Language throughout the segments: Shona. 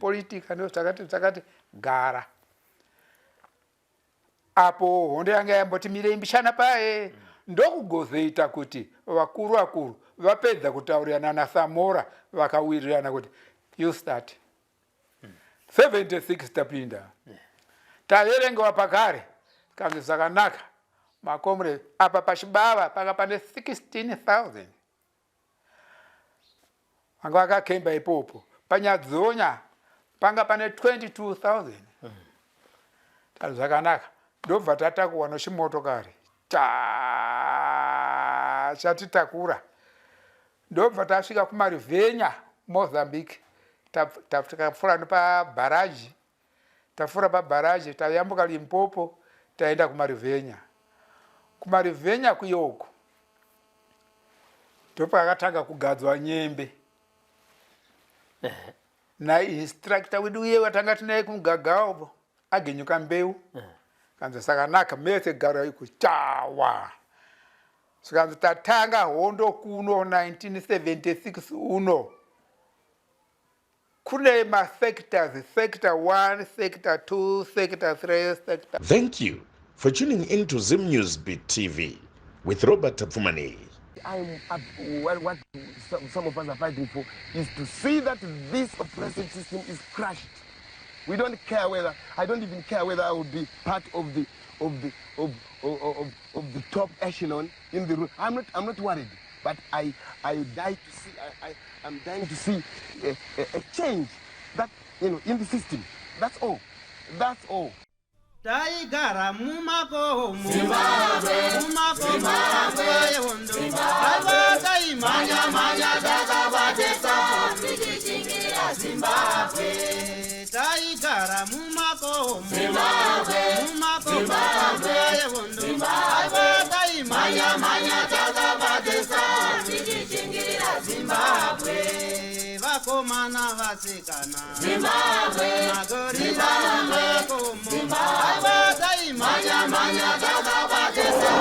politika takati gara apo hondo yanga yamboti mire mbishana paye ndokugozeita kuti vakuru vapedza kutaurirana naSamora vakawirirana kuti you start 76 tapinda taverengewa pakare kanzi zvakanaka makomre apa pachibava panga pane 16,000 vanga vakakemba ipopo panyadzonya panga pane 22,000 tari zvakanaka ndobva tatakuwa nochimotokari chatitakura ndobva tasvika kumarivhenya Mozambique takapfuura nepabharaji tafura pabharaji tayambuka Limpopo taenda kumarivhenya kuyoko ndopakatanga kugadzwa nyembe nainstructor wedu uye watanga tinaye kumugagawo agenyuka mbeu kanzi sakanaka mese garo iko chawa sikanzi tatanga hondo kuno 1976 uno kune ma-sectors, sector 1, sector 2, sector 3, sector... Thank you for tuning in to Zim Newsbeat TV with Robert Tapfumani. What some of us are fighting for is to see that this oppressive system is crushed. We don't care whether, I don't even care whether I will be part of the top echelon in the room. I'm not worried, but I'm dying to see a change that in the system. That's all. That's all. Taigara mumako Zimbabwe manya dakabatesa tikichingira Zimbabwe taigara mumako Zimbabwe manya dakabatesa tikichingira Zimbabwe vakomana vasikana Zimbabwe magorira makomo manya dakabatesa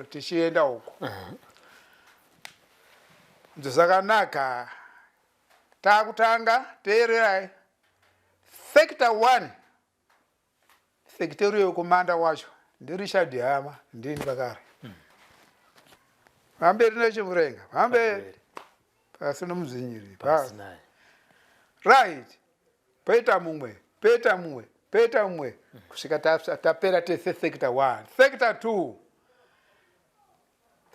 tichienda uko zvakanaka takutanga teererai sector 1 secretary yokumanda wacho ndiRichard Hama ndini pakare vamberi nechimurenga vamberi pasi nomudzinyiri right poita mumwe kusvika tapera tese sector 1 sector 2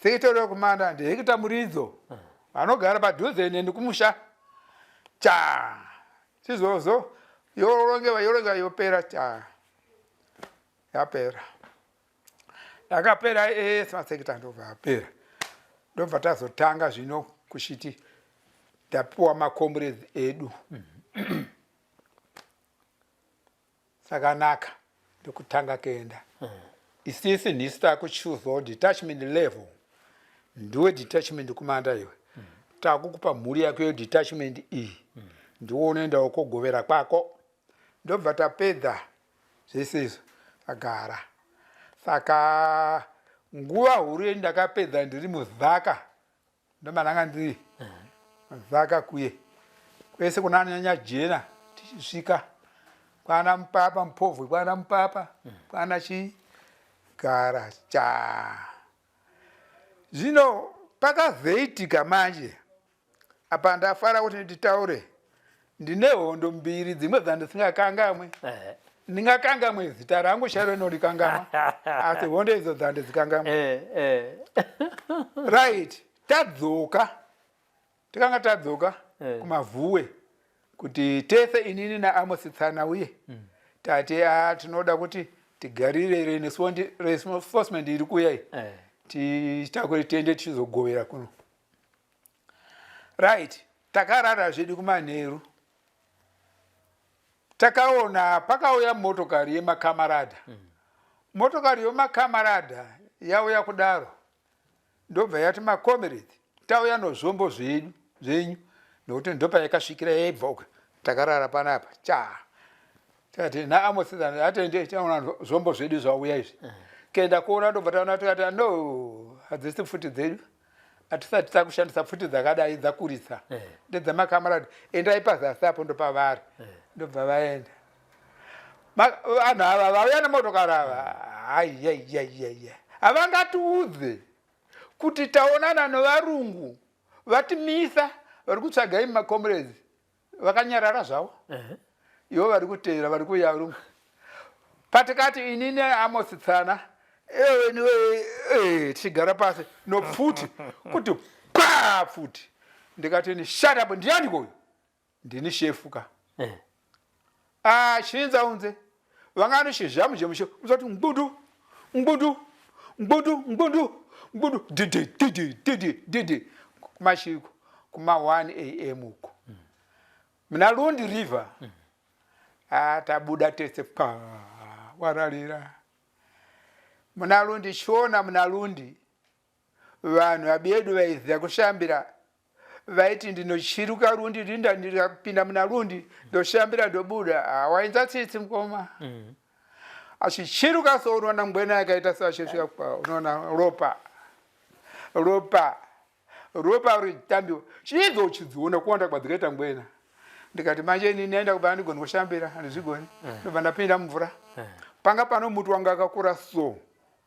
secretary yokumanda ndihekita muridzo vanogara padhuze nendikumusha chizozo yoronga yopera yapera yakapera ese masekita ndobva yapera ndobva tazotanga zvino kushiti tapiwa macomrades edu sakanaka ndokutanga kuenda isisi nhisi takuchuzawo detachment level ndiwe detachment kumanda iwe takukupa mhuri yako yedetachment iyi ndiwo unoendawo kogovera kwako ndobva tapedza zvesezvo agara saka nguva huru yendakapedza ndiri muzaka ndomananga ndiri muzaka kuye kwese kuna nyanya jena tichisvika kwana mupapa mupovhu kwana mupapa kwana chigara zvino pakazeitika manje apa ndafara kuti nditaure ndine hondo mbiri dzimwe dzandisingakangamwe ndingakangamwe zita rangu charo rinorikangamwa asi hondo idzo dzandidzikangamwa right tikanga tadzoka kumavhuwe kuti tese inini naAmos Tsanauye tati tinoda kuti tigarire reinforcement iri kuya titakuri tiende tichizogovera kuno right takarara zvedu kumanheru takaona pakauya motokari yemakamarada motokari yemakamarada yauya kudaro ndobva yati macomrades tauya nozvombo zvenyu nokuti ndopayakasvikira yaibva takarara panapa takati naAmos atende taona zvombo zvedu zvauya izvi kenda kuona ndobva taona tikati no hadzisi pfuti dzedu hatisati takushandisa pfuti dzakadai dzakurisa ndedzamakamaradi endai pazasi apo ndopavari ndobva vaenda vanhu ava vauya nemotokari ava haiyaiyaiyaiya havangatiudze kuti taonana nevarungu vatimisa vari kutsvaga imi macomrades vakanyarara zvavo ivo vari kuteera vari kuuya varungu patikati inini Amos Tsana tichigara pasi nopfuti kuti pa pfuti ndikati ni shut up ndiani koyo ndini shefu ka shinza unze vangano shizhamu jemushe uzati ngbudu ngbudu ngbudu ngbudu ngbudu didi kumashiko kuma 1 am uko mna Lundi River tabuda tese pa waralira mna Lundi shona mna Lundi vanhu abedu vaiziya kushambira vaiti ndinochiruka Lundi rinda ndikapinda mna Lundi ndoshambira ndobuda wainza tsitsi mkoma achichiruka so unoona ngwena yakaita sashesvika kwa unoona ropa ritambiwa chizochidziona kuwanda kwadzikaita ngwena ndikati manje ini naenda kubva ndigoni kushambira handizvigoni ndobva ndapinda mumvura panga pano muti wanga akakura so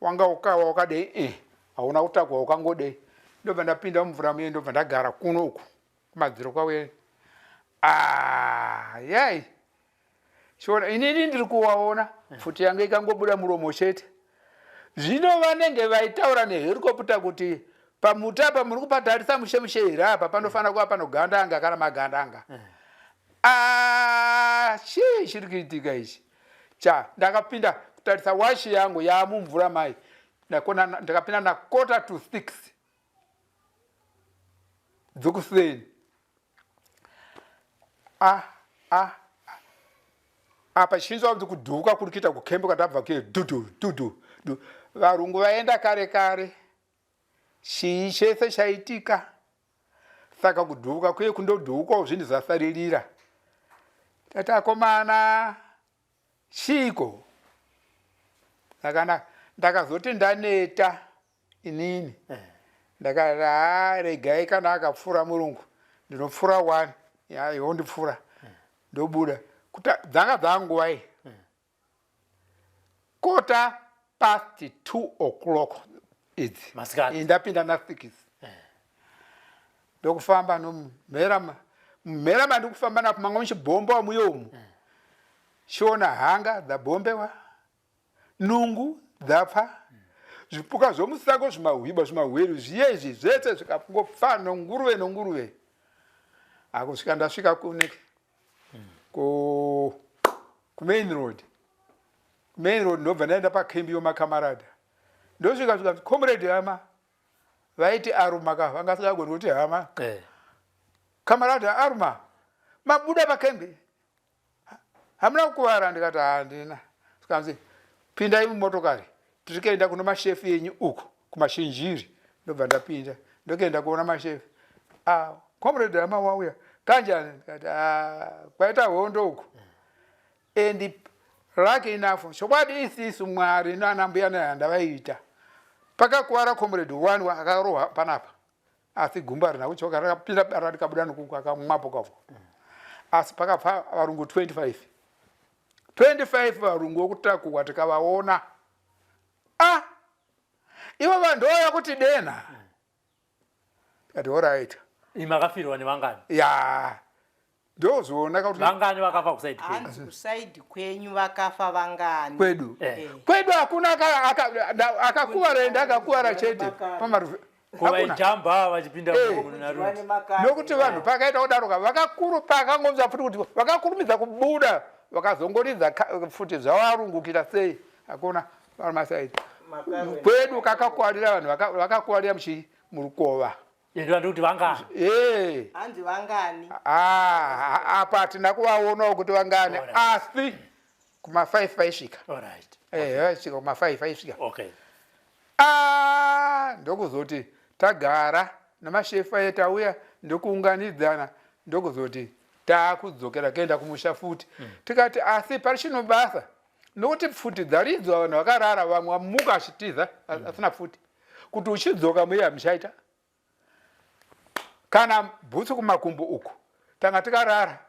wanga ukawa wakadei hauna kutakwa ukangodei ndobva ndapinda mumvura muye ndobva ndagara kuno uku kumadziro kwawe yai shona inini ndiri kuwaona pfuti yange ikangobuda muromo chete zvino vanenge vaitaura neherikopta kuti pamuti apa muri kupatarisa mushemushe here apa panofanira kuva panogandanga kana magandanga chiri kuitika ichi ndakapinda kutarisa washi yangu yamumvura mai ndakapinda na 5:45 dzokuseni apa chinzwa kuti kudhuka kuri kuita kukembe kwatabva ke dudu varungu vaenda kare kare chii chese chaitika saka kudhuka kuye kundodhukwawo zvinhu zvasaririra tatakomana chiko ndakazoti ndaneta inini ndakati regai kana akapfura murungu ndinopfura 1 iwo ndipfura ndobuda dzanga dzanguwai 2:15 idzi ndapinda na 6 ndokufamba nomherama ndikufamba napo mangwa muchibhombo wamuyomu shiona hanga dzabhombewa nungu dzapfa zvipuka zvomusango zvimahweru zviyezvi zvese zvikangopfa nonguruve akusvika ndasvika kuneke kumain road ndobva ndaenda pakembi yomakamarada ndosvika comrade hama vaiti aruma ka vangasingagoni kuti hama kamarada aruma mabuda pakembi hamuna kukuvara ndikati handina sikanzi pindai mumotokari tirikuenda kuno mashefu yenyu uko kumashinjiri ndobva ndapinda ndokuenda kuona mashefu comrade hama wauya kanjani ndikati kwaita hondo uko and lucky enough chokwadi isisu Mwari nana mbuya nehanda vaita pakakuwara comrade 1 akarohwa panapa asi gumba rina kuchoka rakapinda bara rikabuda nokuku akamwapo kavo asi pakapfa varungu 25 varungu wokutakurwa tikavaona ivo vanhu vauya kuti dena tikati alright makafirwa nevangani ndozoona kuti vangani vakafa kusaidi hanzi kusaidi kwenyu vakafa vangani kwedu hakuna akakuvara ende akakuvara chete kuvaijamba vachipinda nokuti vanhu pakaita kudaroka vakakuru pakangomza futi kuti vakakurumidza kubuda vakazongoridza futi zvavarungukira sei hakuna varmasaidi kwedu kakakuwarira vanhu vakakuwarira murukova ndikuti vangani hanzi vangani apa hatina kuvaonawo kuti vangani asi kuma5 vaisvika vaisvika kuma5 vaisvika ndokuzoti tagara namashefu aye tauya ndokuunganidzana ndokuzoti taakudzokera kuenda kumusha futi tikati asi pari chino basa nokuti pfuti dzaridzwa vanhu vakarara vamwe vamuka achitiza asina pfuti kuti uchidzoka muya muchaita kana bhutsu kumakumbo uku tanga tikarara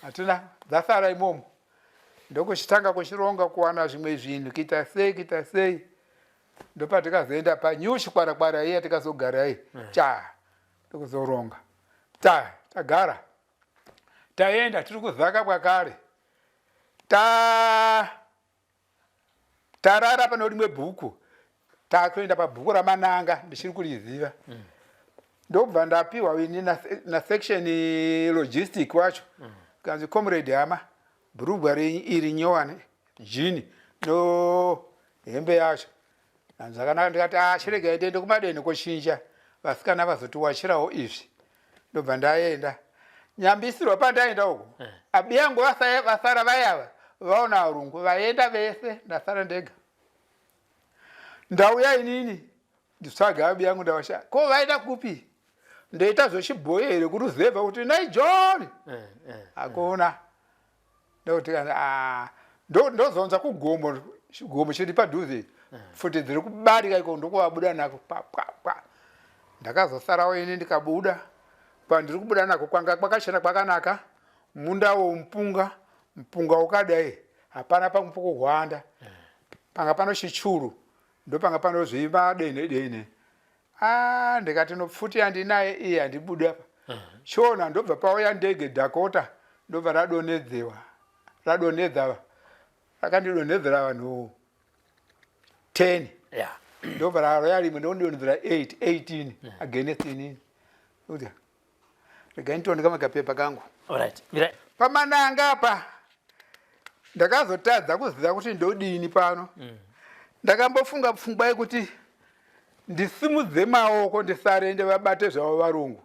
hatina dzasara imomo ndokuchitanga kuchironga kuwana zvimwe zvinhu kuita sei ndopatikazoenda panyuchi kwara iya tikazogara ndokuzoronga tagara taenda tiri kuzaka kwakare tarara pane rimwe bhuku takuenda pabhuku ramananga ndichiri kuriziva ndobva ndapiwa ini nasection logistic wacho kanzi comrade hama bhurugwa iri nyowani jini no hembe yacho zvakanaka ndikati chirega ndiende kumadeni koshinja vasikana vazotiwachirawo izvi ndobva ndaenda nyambisirwa pandaenda uko abiyangu vasara vayava vaona varungu vaenda vese ndasara ndega ndauya inini nditsvaga abiyangu ndavasha ko vaenda kupi ndoita zvochibhoyi here kuruzevha kuti nai John hakuna ndokuti ndozonza kugomo chiri padhuze futi dziri kubarika iko ndokuvabuda nako ndakazosarawo ini ndikabuda pandiri kubuda nako kwanga kwakachena kwakanaka munda wompunga mpunga ukadai hapana pamwe pokuhwanda panga pano chichuru ndopanga pano zviva dene ndikati nopfuti handinaye iye handibuda chona ndobva pauya ndege Dakota ndobva radonedza rakandidonedzera vanhu 10 ndobva raro yarimwe ndondonedzera 18 against inini rega nditondeka makapepa kangu pamananga apa ndakazotadza kuziva kuti ndodini pano ndakambofunga pfungwa yekuti ndisimudze maoko ndisarende vabate zvavo varungu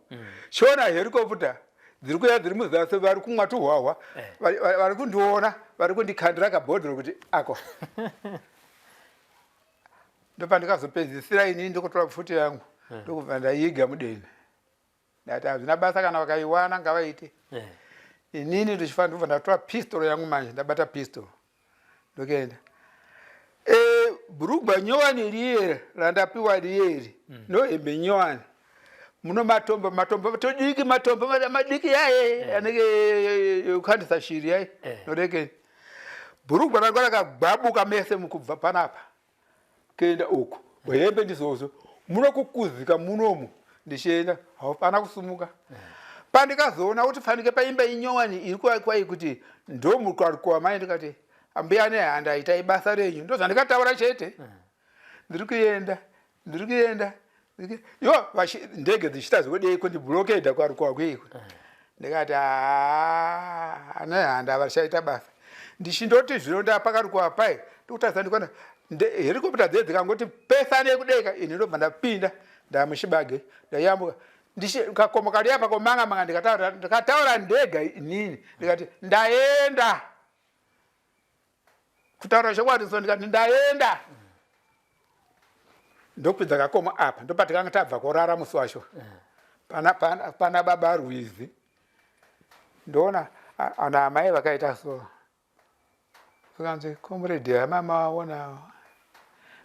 chona herikoputa dziri kuya dziri muzasi vari kumwa tuhwahwa vari kundiona vari kundikandira kabhodhoro kuti ako ndopandikazopedzisira inini ndokutora pfuti yangu ndokubva ndaiiga mudeni ndati hazvina basa kana vakaiwana ngavaite inini ndichifanira ndobva ndatora pistol yangu manje ndabata pistol ndokuenda bhurugwa nyowani riye randapiwa riyeri nohembe nyowani muno matombo todiki matombo madiki yaye anenge ukandisa shiri yaye norekeni bhurugwa rangu rakagwabuka mese mukubva panapa kuenda uku hembe ndizozo muno kukuzika munomu ndichienda hapana kusumuka pandikazoona kuti fanike paimba inyowani iri kwai kuti ndomukarikuwamai ndikati ambuya nehanda itai basa renyu ndozvandikataura chete ndiri kuenda yo ndege dzichita zvodei kundibhlokeda kwarikwakwiko ndikati nehanda vachaita basa ndichindoti zvino ndapakati kwapai ndikutaridza ndikona herikopita dzedu dzikangoti pesane yekudeka ini ndobva ndapinda ndamuchibage ndayambuka ndikakomoka riapa komanga ndikataura ndega inini ndikati ndaenda kutaura chokwadi so ndikati ndaenda ndokupedza kakoma apa ndopatikanga tabva korara musi wacho pana baba Rwizi ndoona ana amai vakaita so sikanzi comrade amama waona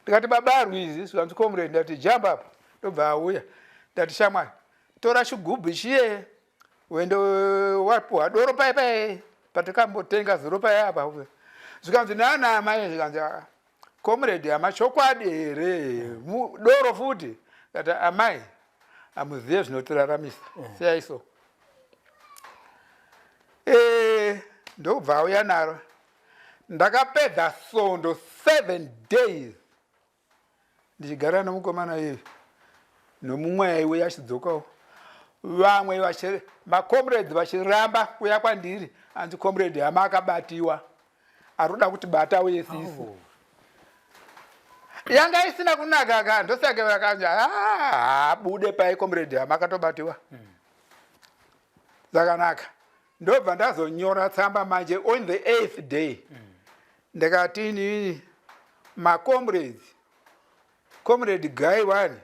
ndikati baba Rwizi sikanzi comrade ndati jamba apa ndobva auya ndati shamwari tora chigubhu chiye wendo wapuwa doro pai patikambotenga zuro pai apa zvikanzi nana amai zvikanzi comrade ama chokwadi here doro futi kati amai amuzive zvinotiraramisa seyaiso ndobva auya naro ndakapedza sondo 7 days ndichigara nomukomana ivi nomumwe aiwe achidzokawo vamwe macomrades vachiramba kuya kwandiri anzi comrade hama akabatiwa aroda kuti bata uye sisi yanga isina kunaka ka ndosake vakanja bude pai comrade hama akatobatiwa zakanaka ndobva ndazonyora tsamba manje on the 8th day ndikati inini macomrades comrade Guy Wani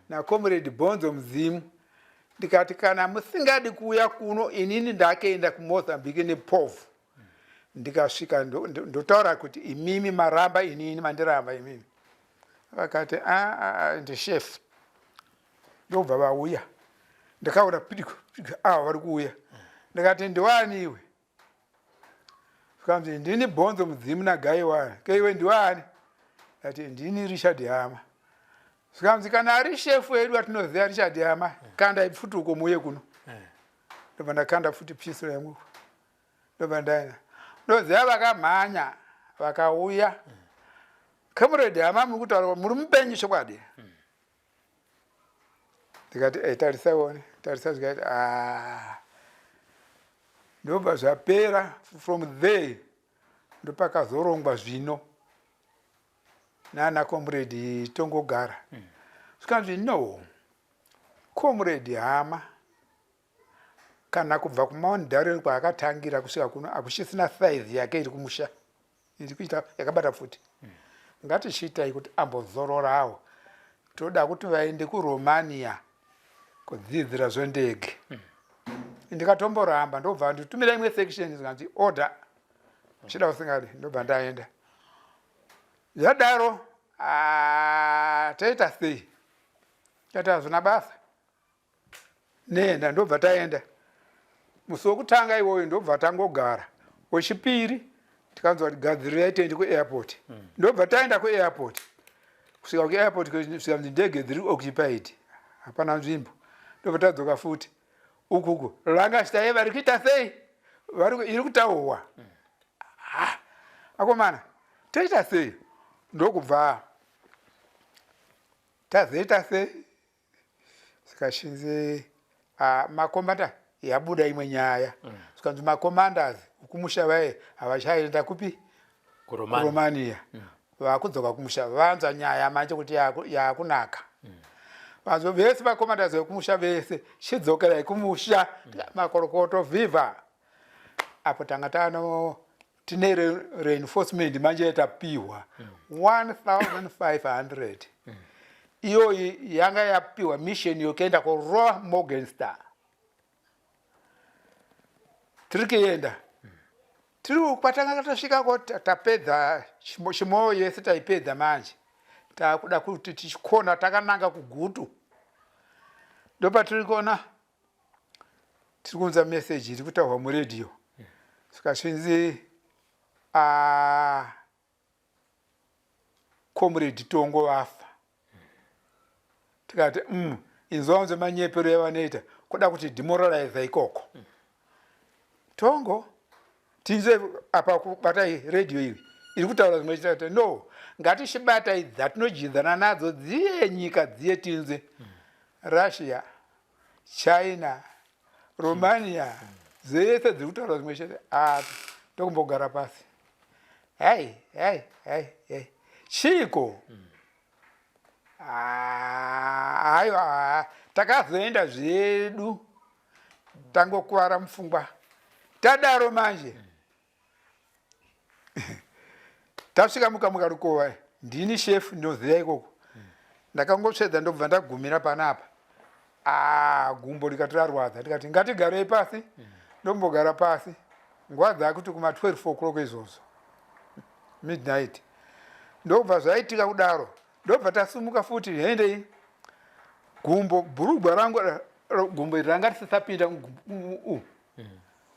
na comrade Bonzo Mzimu ndikati kana musingadi kuuya kuno inini ndakaenda kuMozambique nePOV ndikasvika ndotaura kuti imimi maramba inini mandiramba imimi. Vakati ndishefu. Ndobva vauya. Ndikaona pidiko vari kuuya. Ndikati ndiwani iwe? Vakanzi ndini Bhonzo Mudzimu naGaiwani. Keiwe ndiwani? Ati ndini Richard Hama. Vakanzi kana ari shefu wedu atinoziva Richard Hama kanda pfutuko muye kuno. Ndobva ndakanda futi piso yangu. Ndobva ndaenda. Ndoziva vakamhanya vakauya. Comrade Hama muri kutaura muri mupenyu chokwadi. Ndikati tarisaone. Tarisa zvikati ndobva zvapera. From there ndopakazorongwa zvino nana Comrade Tongogara. Zvikanzi no, Comrade Hama kana kubva kumaundare kwaakatangira kusvika kuno akusisina size yake iri kumusha iri kuita yakabata futi. Ngatichiitai kuti ambozororawo. Toda kuti vaende kuRomania kudzidzira zvendege. Ndikatomboramba ndobva nditumira imwe section zikanzi order. Chida usingadi ndobva ndaenda. Yadaro taita sei. Tata hazvina basa. Nenda ndobva taenda. Musi wokutanga iwoyo ndobva tangogara. Wechipiri tikanzwa kuti gadzirai tiende kuairport. Ndobva taenda kuairport. Kusvika kuairport kusvika ndege dziri occupied. Hapana nzvimbo. Ndobva tadzoka futi. Ukuku ranga chitaye vari kuita sei? Iri kutaurwa. Akomana toita sei? Ndokubva tazoita sei? Sikashinze makomanda yabuda imwe nyaya. Sikanzi macommanders kumusha vaye havachaenda kupi? Romania. Vakudzoka kumusha vanza nyaya manje kuti yakunaka. Vanzo vese vacommanders vekumusha vese chidzokerai kumusha makorokoto vivha. Apo tanga tine reinforcement manje tapiwa 1500. Iyo yanga yapiwa mission yokuenda kuRoa Morgenstern. Tirikienda. Tiri patanga tasvika tapedza chimoyo yese taipedza manje. Takuda kuti tichikona takananga kugutu. Ndopatiri kona tiri kunza message iri kutaurwa muredio. Sikashinzi Comrade Tongo vafa. Tikati inzonzo manyepero yavanoita kuda kuti demoralize ikoko. Tongo tinze apa kubatai radio iri kutaura zvimwe chitatu. No, ngatichibatai dzatinojinzana nadzo dziye nyika dziye tinze. Russia, China, Romania, zese dziri kutaura zvimwe chete. Tokumbogara pasi. Hey. Chiko. Aiwa, takazoenda zvedu. Tangokuwara mupfungwa. Tadaro manje. Tasvika mukamuka rukova. Ndini chef ndoziva ikoko. Ndakangosvedza ndobva ndagumira panapa. Gumbo rikati rarwadza. Ndikati ngatigarei pasi. Ndombogara pasi. Nguva dzakuti kuma 12 o'clock izvozvo. Midnight. Ndobva zvaitika kudaro. Ndobva tasumuka futi hendei. Gumbo bhurugwa rangu gumbo ranga risisapinda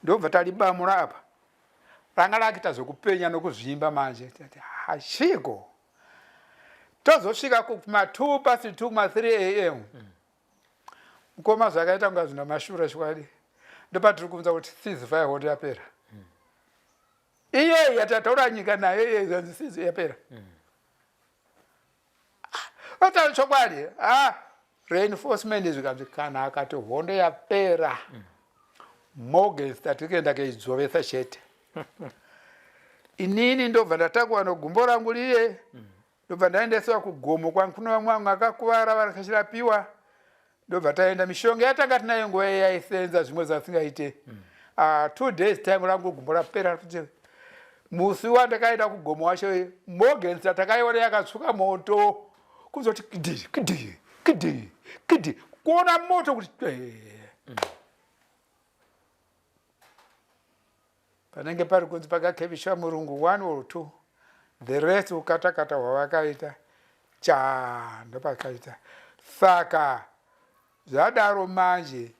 ndobva talibamura apa. Ranga rakita zvokupenya nokuzvimba manje. Chiko. Tozosvika kuma 2 past 2 kuma 3 am. Mukoma zvakaita kunga zvina mashura chwadi. Ndopatiri kunza kuti ceasefire hot yapera. Iyo yatataura nyika nayo izvanzi sizi yapera. Vatari chokwadi. Reinforcement zvikanzi kana akati hondo yapera. Morgenstern tikuenda keidzovesa chete. Inini ndobva ndatakuwa nogumbo rangu riye. Ndobva ndaendeswa kugomo kwangu kuna vamwe vakakuvara vakachirapiwa. Ndobva taenda mishonga yatanga tinayo nguva yaisenza zvimwe zvasingaite. 2 days time rangu gumbo rapera. Musi wandakaenda kugomo wacho Morgenstern takaiona yakatsvuka moto. Kuzoti kidi kuona moto kuti panenge pari kunzi pakakevishwa murungu 1 or 2 the rest ukatakata hwavakaita ndopakaita. Saka zvadaro manje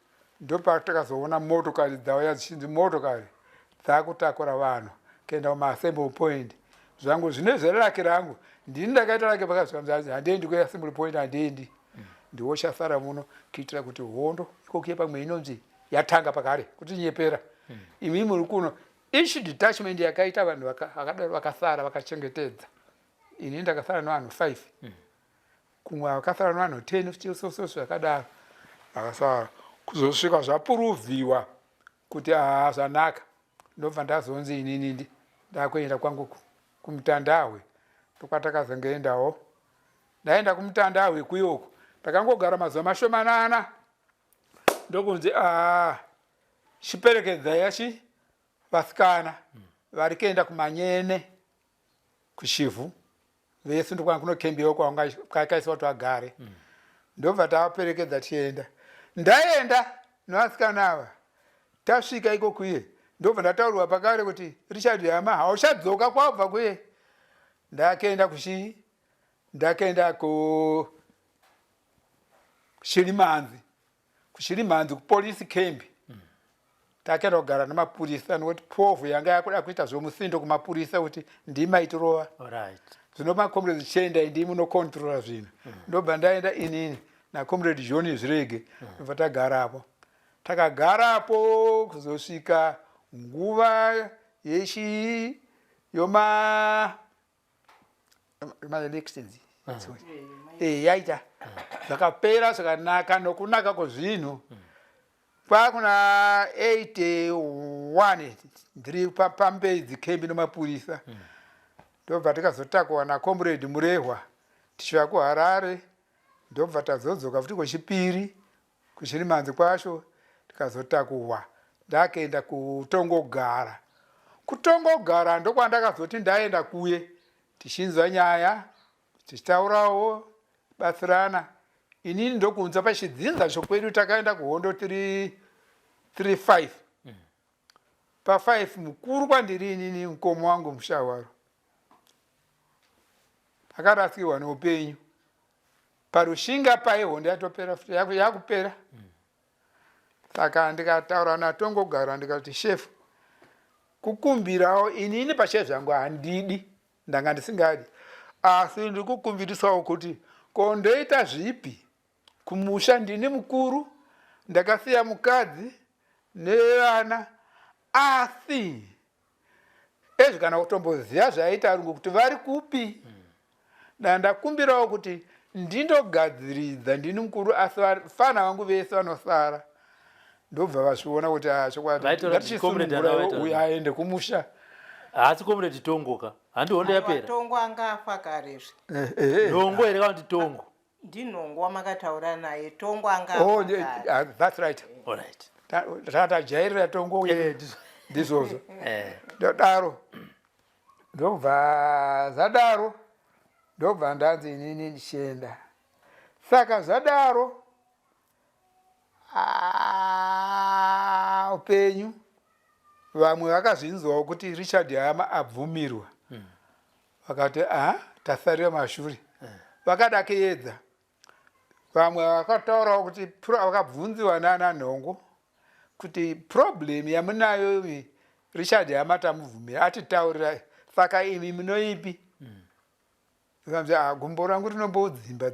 ndopatakazoona motokari dzauya dzichinzi motokari dzakutakura vanhu kuenda kumaassembly point. Zvangu zvine zverake rangu ndini ndakaita rake pakazvanzi handiendi kuassembly point, handiendi ndiwo chasara muno kuitira kuti hondo ikokuye pamwe inonzi yatanga pakare kuti nyepera. Imi muri kuno each detachment yakaita vanhu vakadaro vakasara vakachengetedza. Ini ndakasara nevanhu 5 kumwe vakasara nevanhu 10 so zvakadaro vakasara kuzosvika zvapuruvhiwa kuti zvanaka ndobva ndazonzi inini ndakuenda kwangu kumutandahwe ndokwatakazongoendawo. Ndaenda kumutandahwe kuyoko takangogara mazuva mashomanana ndokunzi chiperekedzai vasikana vari kuenda kumanyene kushivhu vese ndokwangu kunokembiwa kwakaiswa kuti vagare. Ndobva tavaperekedza tienda. Ndaenda nevasikana ava tasvika ikokuye ndobva ndataurwa pakare kuti Richard Hama hauchadzoka kwabva kuye. Ndakaenda kuchii? Ndakaenda kuShirimanzi kupolice camp. Takaenda kugara nemapurisa nokuti povu yanga yakuda kuita zvomusindo kumapurisa kuti ndimaitirova. Zvino makomrade chienda ndimi unokontrola zvinhu. Ndobva ndaenda inini nakomrade John Zvirege ndobva tagarapo. Takagarapo kuzosvika nguva elections yaita zvakapera zvakanaka nokunaka kwezvinhu. Kwakuna 81 ndiri pambedzi kembi nemapurisa. Ndobva tikazotakurwa nakomrade Murehwa tichisvika kuHarare. Ndobva tazodzoka futi kwechipiri kuShirimanzi kwacho tikazotakurwa ndakaenda kutongogara. Kutongogara ndokwandakazoti ndaenda kuye tichinzwa nyaya tichitaurawo batsirana. Inini ndokunza pachidzinza chokwedu takaenda kuhondo 35 pa5 mukuru kwandiri inini mukomo wangu mushawaro akarasikirwa neupenyu parushinga paihondo yatopera yakupera. Saka ndikataura natongogara ndikati shefu kukumbirawo inini pache zvangu handidi ndanga ndisingadi asi ndikukumbirisawo kuti kondoita zvipi kumusha ndini mukuru ndakasiya mukadzi nevana asi ezvi kana kutomboziva zvaita rungu kuti vari kupi. Ndakumbirawo kuti ndindogadziridza ndini mukuru asi vafana vangu vese vanosara. Ndobva vazviona kuti chokwadi uyu aende kumusha. Asi komrade Tongo ka handi hondo yapera. Tongo angafa karezve. Nhongo here kana kuti Tongo? Ndinhongo wamakataura naye. Tongo angafa. That's right. All right. Tatajairira Tongo ndizvozvo. Ndodaro ndobva zadaro ndobva ndanzi inini ndichienda. Saka zadaro upenyu vamwe vakazvinzwawo kuti Richard Hama abvumirwa vakati tasarira mashure vakada kuedza. Vamwe vakataurawo kuti vakabvunziwa nana Nhongo kuti problem yamunayo Richard Hama tamuvhumira atitaurira. Saka imi munoipi? Vakanzi gumbo rangu rinombodzimba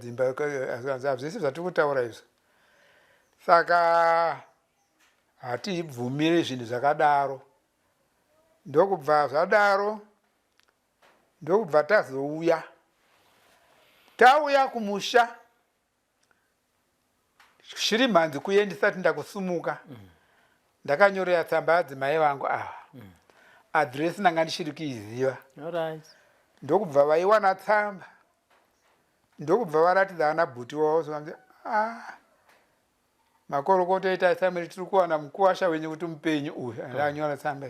hazvisi zvatiri kutaura izvo. Saka hatibvumire zvinhu zvakadaro. Ndokubva zvadaro ndokubva tazouya tauya kumusha Shirimanzi kuye ndisati ndakusumuka. Ndakanyorera tsamba adzimai vangu adresi nanga ndichiri kuiziva. Ndokubva vaiwana tsamba ndokubva varatidza ana bhuti wavo zvakanzi makorokota ita samiri tiri kuwana mukuwasha wenyu kuti mupenyu uyu andanyora tsamba.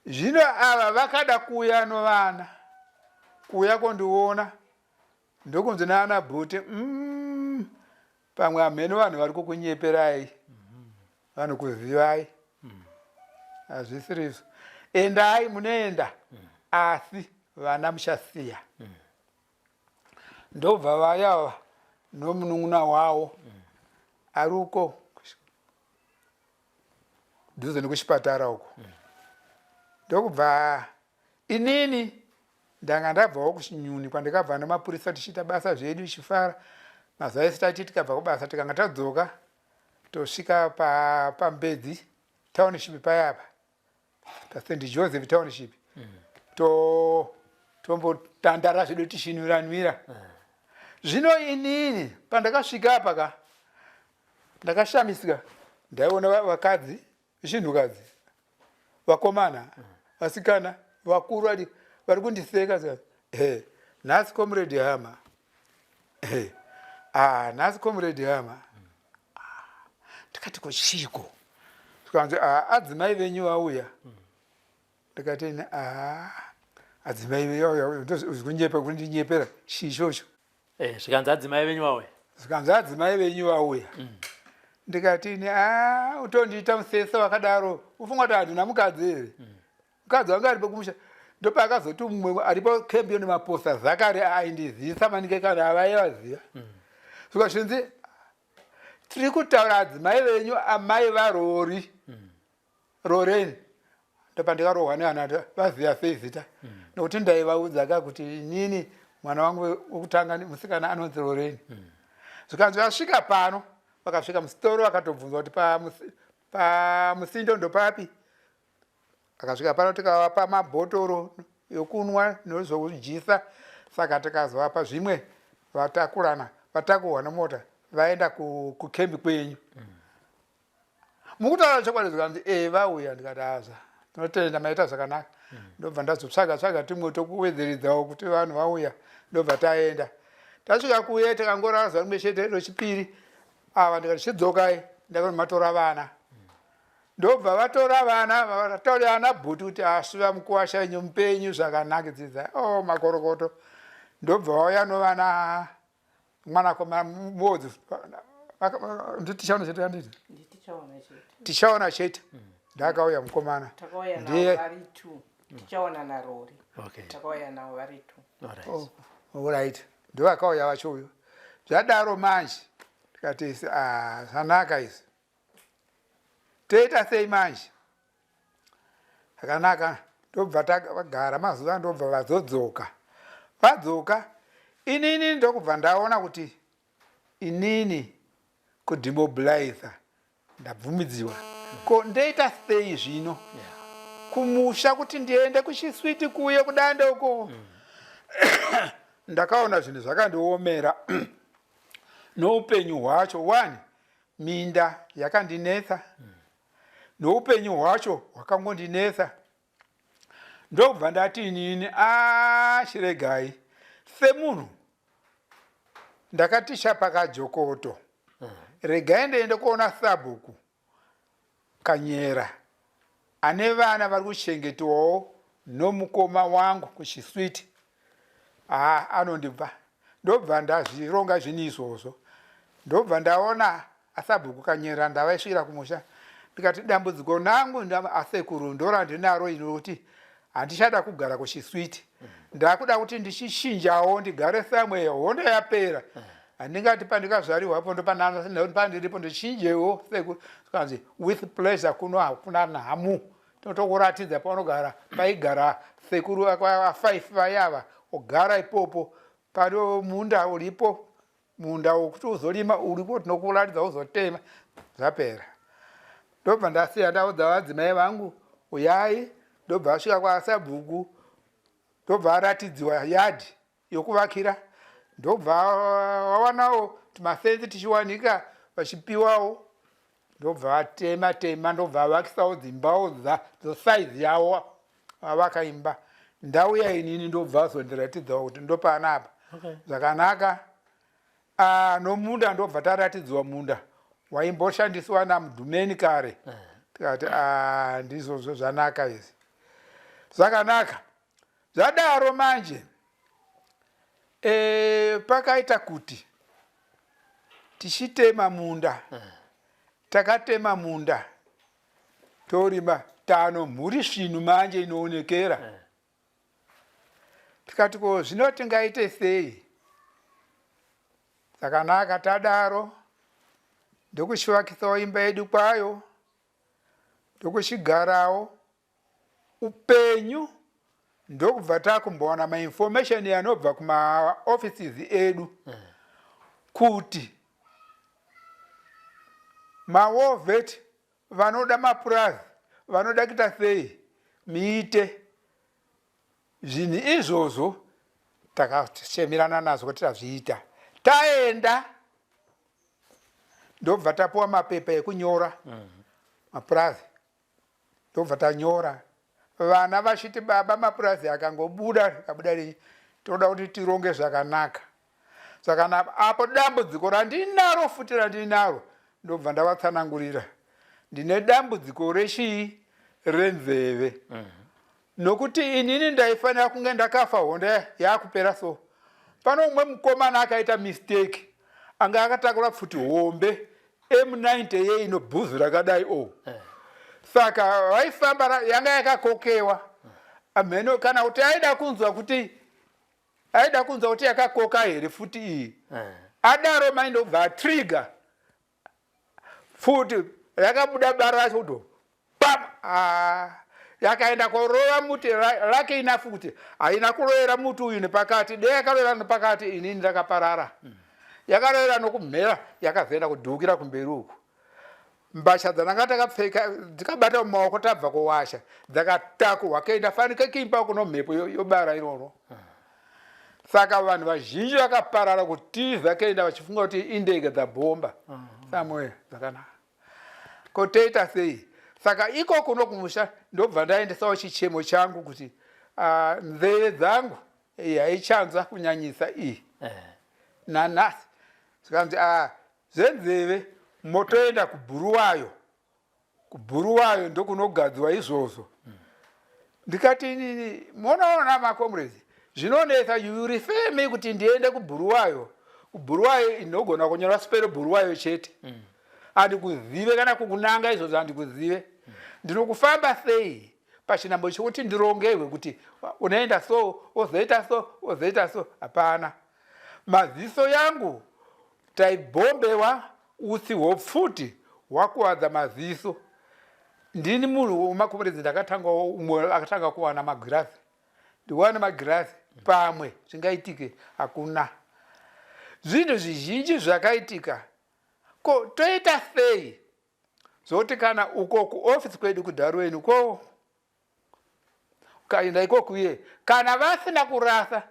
Zvino ava vakada kuuya novana kuuya kondiona ndokunzi naana bhuti pamwe amheno vanhu vari kukunyeperai vanokuzivai. hazvisirizo. Endai munoenda asi vana muchasiya. Ndobva vayava nomunun'una wavo ari uko dhuze nekuchipatara uko. Ndokubva inini ndanga ndabvawo kuchinyuni kwandikabva nemapurisa tichiita basa zvedu tichifara. Mazuva ese tati tikabva kubasa tikanga tadzoka tosvika paMbedzi township payapa paSt Joseph township tombotandara zvedu tichinwiranwira. Zvino inini pandakasvika apa ndakashamisika ndaiona vakadzi zvinhukadzi vakomana vasikana vakuru vari kundiseka nhasi comrade Hama nhasi comrade Hama. Ndikati kochiko tikanzi adzimai venyu vauya. Ndikati adzimai kunyepa kundinyepera chichocho. Zvikanzi adzimai venyu vauya. Zvikanzi adzimai venyu vauya. Ndikati utondiita musese wakadaro ufunga kuti handina mukadzi here. Mukadzi wanga aripo kumusha. Ndopakazoti mumwe aripo kembi nemaposta Zakari aindizisa maningi kana avaivaziva. Zvikazvinzi tiri kutaura adzimai venyu amai varori Roreni. Ndopandikarohwa nehana vaziva sei zita. Nokuti ndaivaudza kuti nini mwana wangu wekutanga musikana anonzi Roreni. Zvikanzi vasvika pano vakasvika musitoro vakatobvunzwa kuti pamusindo ndopapi. Akasvika pano tikavapa mabhotoro yokunwa nozokujisa. Saka tikazovapa zvimwe vatakurwa nemota vaenda kukembi kwenyu. Mukutaura chokwadi zvikanzi vauya. Ndikati aza tinotenda maita zvakanaka. Ndobva ndazotsvaga timwe tokuwedzeredzawo kuti vanhu vauya. Ndobva taenda tasvika kuye tikangorara zuva rimwe chete rechipiri ava ndikati chidzokai ndakati matora vana. Ndobva vatora vana vataurira ana bhuti kuti asviva mukuwasha inyu mupenyu zvakanakidza makorokoto. Ndobva vauya novana mwanakomana mudzi tichaona chete kanditi tichaona chete ndakauya mukomana ndiye tichaona narori takauya navo vari 2. Alright. Ndovakauya vachoyo. Zvadaro manje tikati zvanaka izvi. Toita sei manje? Zvakanaka. Ndobva tagara mazuva ndobva vazodzoka. Vadzoka inini ndokubva ndaona kuti inini kudimobiliza ndabvumidziwa. Ko ndoita sei zvino? Kumusha kuti ndiende kuchiswiti kuye kudande uko. Ndakaona zvinhu zvakandiomera noupenyu hwacho. 1 minda yakandinetsa noupenyu hwacho hwakangondinetsa. Ndobva ndati inini chiregai semunhu ndakatisha pakajokoto. Regai ndiende kuona Sabhuku Kanyera ane vana vari kuchengetwawo nomukoma wangu kuchiswiti. Anondibva. Ndobva ndazvironga zvinhu izvozvo. Ndobva ndaona Sabhuku Kanyera ndavaisvira kumusha. Ndikati dambudziko nangu asekuru ndora ndinaro inoti handichada kugara kuchiswiti. Ndakuda kuti ndichishinjawo ndigare somewhere hondo yapera. Handingati pandikazvarirwapo ndopandiripo ndichinjewo sekuru. Tikanzi with pleasure kuno hakuna nhamu. Tokuratidza paunogara paigara sekuru va5 vayava ogara ipopo pano munda uripo munda wokuti uzorima uripo tinokuratidza uzotema zvapera. Ndobva ndasiya ndaudza vadzimai vangu uyai. Ndobva asvika kwaSabhuku ndobva aratidziwa yadhi yokuvakira. Ndobva wawanawo tumafenzi tichiwanika vachipiwawo. Ndobva vatema ndobva avakisawo dzimbawo dzosaizi yavo vavakaimba. Ndauya inini ndobva azondiratidzawo kuti ndopana apa. Zvakanaka. Nomunda ndobva taratidzwa munda waimboshandiswa naMudhumeni kare. Tikati ndizvozvo zvanaka izvi. Zvakanaka. Zvadaro manje pakaita kuti tichitema munda. Takatema munda torima tano mhuri svinhu manje inoonekera. Tikati ko zvino tingaite sei? Saka naka tadaro ndokuchivakisawo imba yedu kwayo, ndokuchigarawo upenyu, ndokubva takumbowana mainformation yanobva kumaoffices edu kuti maWOVET vanoda mapurazi vanoda kuita sei miite zvinhu izvozvo. Takashemirana nazvo kuti tazviita, taenda ndobva tapuwa mapepa ekunyora mapurazi, ndobva tanyora. Vana vachiti baba mapurazi akangobuda akabuda rii toda kuti tironge zvakanaka. Saka apo dambudziko randinaro futi randinaro ndobva ndavatsanangurira. Ndine dambudziko rechii? Renzeve. Nokuti inini ndaifanira kunge ndakafa honda yakupera so. Pano umwe mukomana akaita mistake, anga akatakura futi hombe M90 ye inobhuzu rakadai o. Saka vaifamba yanga yakakokewa. Ameno kana kuti aida kunzwa kuti yakakoka here futi iyi. Adaro maindobva trigger futi yakabuda bara racho do pam, yakaenda korova muti rake inafu kuti haina kurovera muti uyu nepakati, de yakarovera nepakati, inini ndakaparara. Yakarovera nokumhera, yakazoenda kudhukira kumberi uku. Mbasha dzananga takapfeka dzikabata mumaoko tabva kuwasha dzakatakurwa kaenda fanika kimba kuno mhepo yobara iroro. Saka vanhu vazhinji vakaparara kutiza kaenda vachifunga kuti indege dzabhomba. Somewhere dzakanaka. Kotoita sei? Saka iko kuno kumusha ndobva ndaendesawo chichemo changu kuti nzeve dzangu haichanza kunyanyisa iyi. Nanasi zikanzi zvenzeve motoenda kubhuruwayo. Kubhuruwayo ndokunogadzwa izvozvo. Ndikati inini monaona makomrades, zvinonetsa you refer me kuti ndiende kubhuruwayo. Kubhuruwayo inogona kunyora spero bhuruwayo chete. Handikuzive kana kukunanga izvozvo handikuzive. Ndinokufamba sei pachinambo chokuti ndirongerwe kuti unaenda so, ozoita so, ozoita so. Hapana. Maziso yangu taibhombewa utsi hwopfuti hwakuwadza maziso. Ndini munhu wemakomrades ndakatangawo umwe akatanga kuwana magirazi. Ndiwane magirazi pamwe zvingaitike hakuna. Zvinhu zvizhinji zvakaitika. Ko toita sei zoti kana uko kuoffice kwedu kuDarwen ko kaenda ikoku iye kana vasina kurasa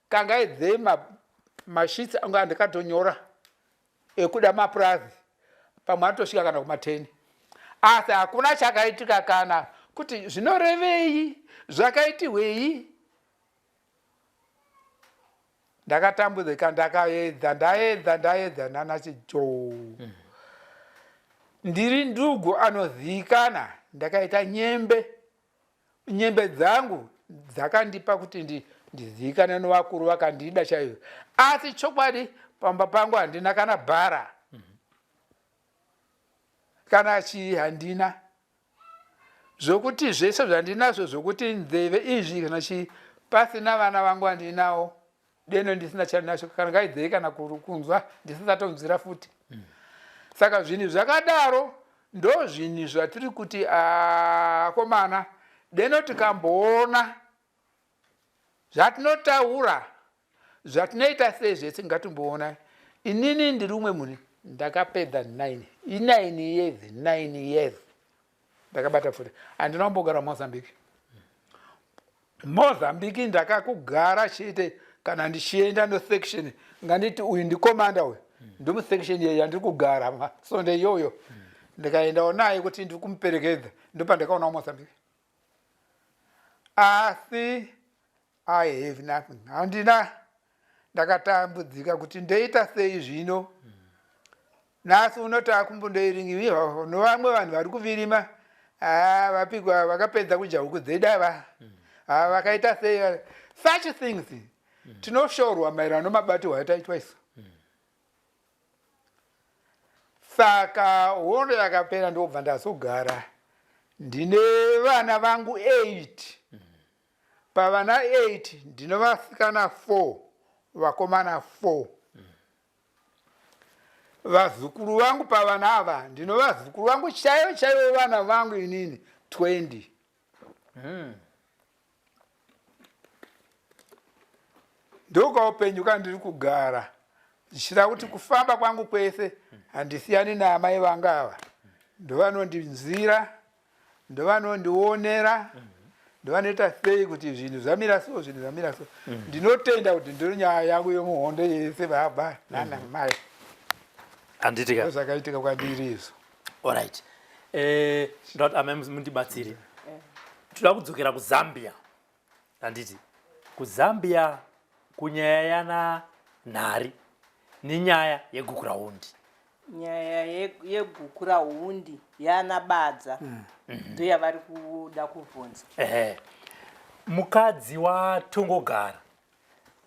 kangaidze mashitsi anga ndikatonyora ekuda mapurazi pamwe atosvika kana kuma10. Asi hakuna chakaitika kana kuti zvinorevei, zvakaitirwei. Ndakatambudzika, ndaedza nanasi cho. Ndiri ndugu anozivikana, ndakaita nyembe dzangu dzakandipa kuti ndizivikane novakuru vakandida chaivo. Asi chokwadi pamba pangu handina kana bhara. Kana chii handina. Zvokuti zvese zvandinazvo zvokuti nzeve izvi kana chii pasina vana vangu handinawo. Deno ndisina chandinacho kana ngaidzei kana kunzwa ndisisatonzira futi. Saka zvinhu zvakadaro ndo zvinhu zvatiri kuti komana deno tikamboona zvatinotaura zvatinoita sei zvese ngatimboona. Inini ndiri umwe munhu ndakapedza 9 years ndakabata futi. Handina kumbogara Mozambique. Mozambique ndakakugara chete kana ndichienda nosection nganditi uyu ndikomanda uyu ndomusection yeyo yandiri kugara masonde iyoyo. Ndikaendawo naye kuti ndiri kumuperekedza ndopandakaona Mozambique. Asi I have nothing. Handina. Ndakatambudzika kuti ndoita sei zvino. Nasi unoti akumbondoiringirirwa novamwe vanhu vari kuvirima vapigwa vakapedza kudya huku dzedu vakaita sei. Such things tinoshorwa maererano nemabatirwo ataitwa isu. Saka hondo yakapera ndobva ndazogara ndine vana vangu 8 pavana 8 ndino vasikana 4 vakomana 4 vazukuru vangu pavana ava ndino vazukuru vangu chaivo vana vangu inini 20 ndokaupenyu kandiri kugara ndichida kuti kufamba kwangu kwese handisiyani naamai vangu ava ndovanondinzira ndovanondionera ndovanoita sei kuti zvinhu zvamira so zvinhu zvamira so ndinotenda kuti ndiri nyaya yangu yomuhondo yese baba nanamai handitika zvakaitika kwandiri izvo. alright ndoti amai mundibatsire toda kudzokera kuZambia handiti kuZambia kunyaya yana nhari nenyaya yegukurahundi. nyaya yegukurahundi yana badza ndo yavari kuda kubvunza. Mukadzi waTongogara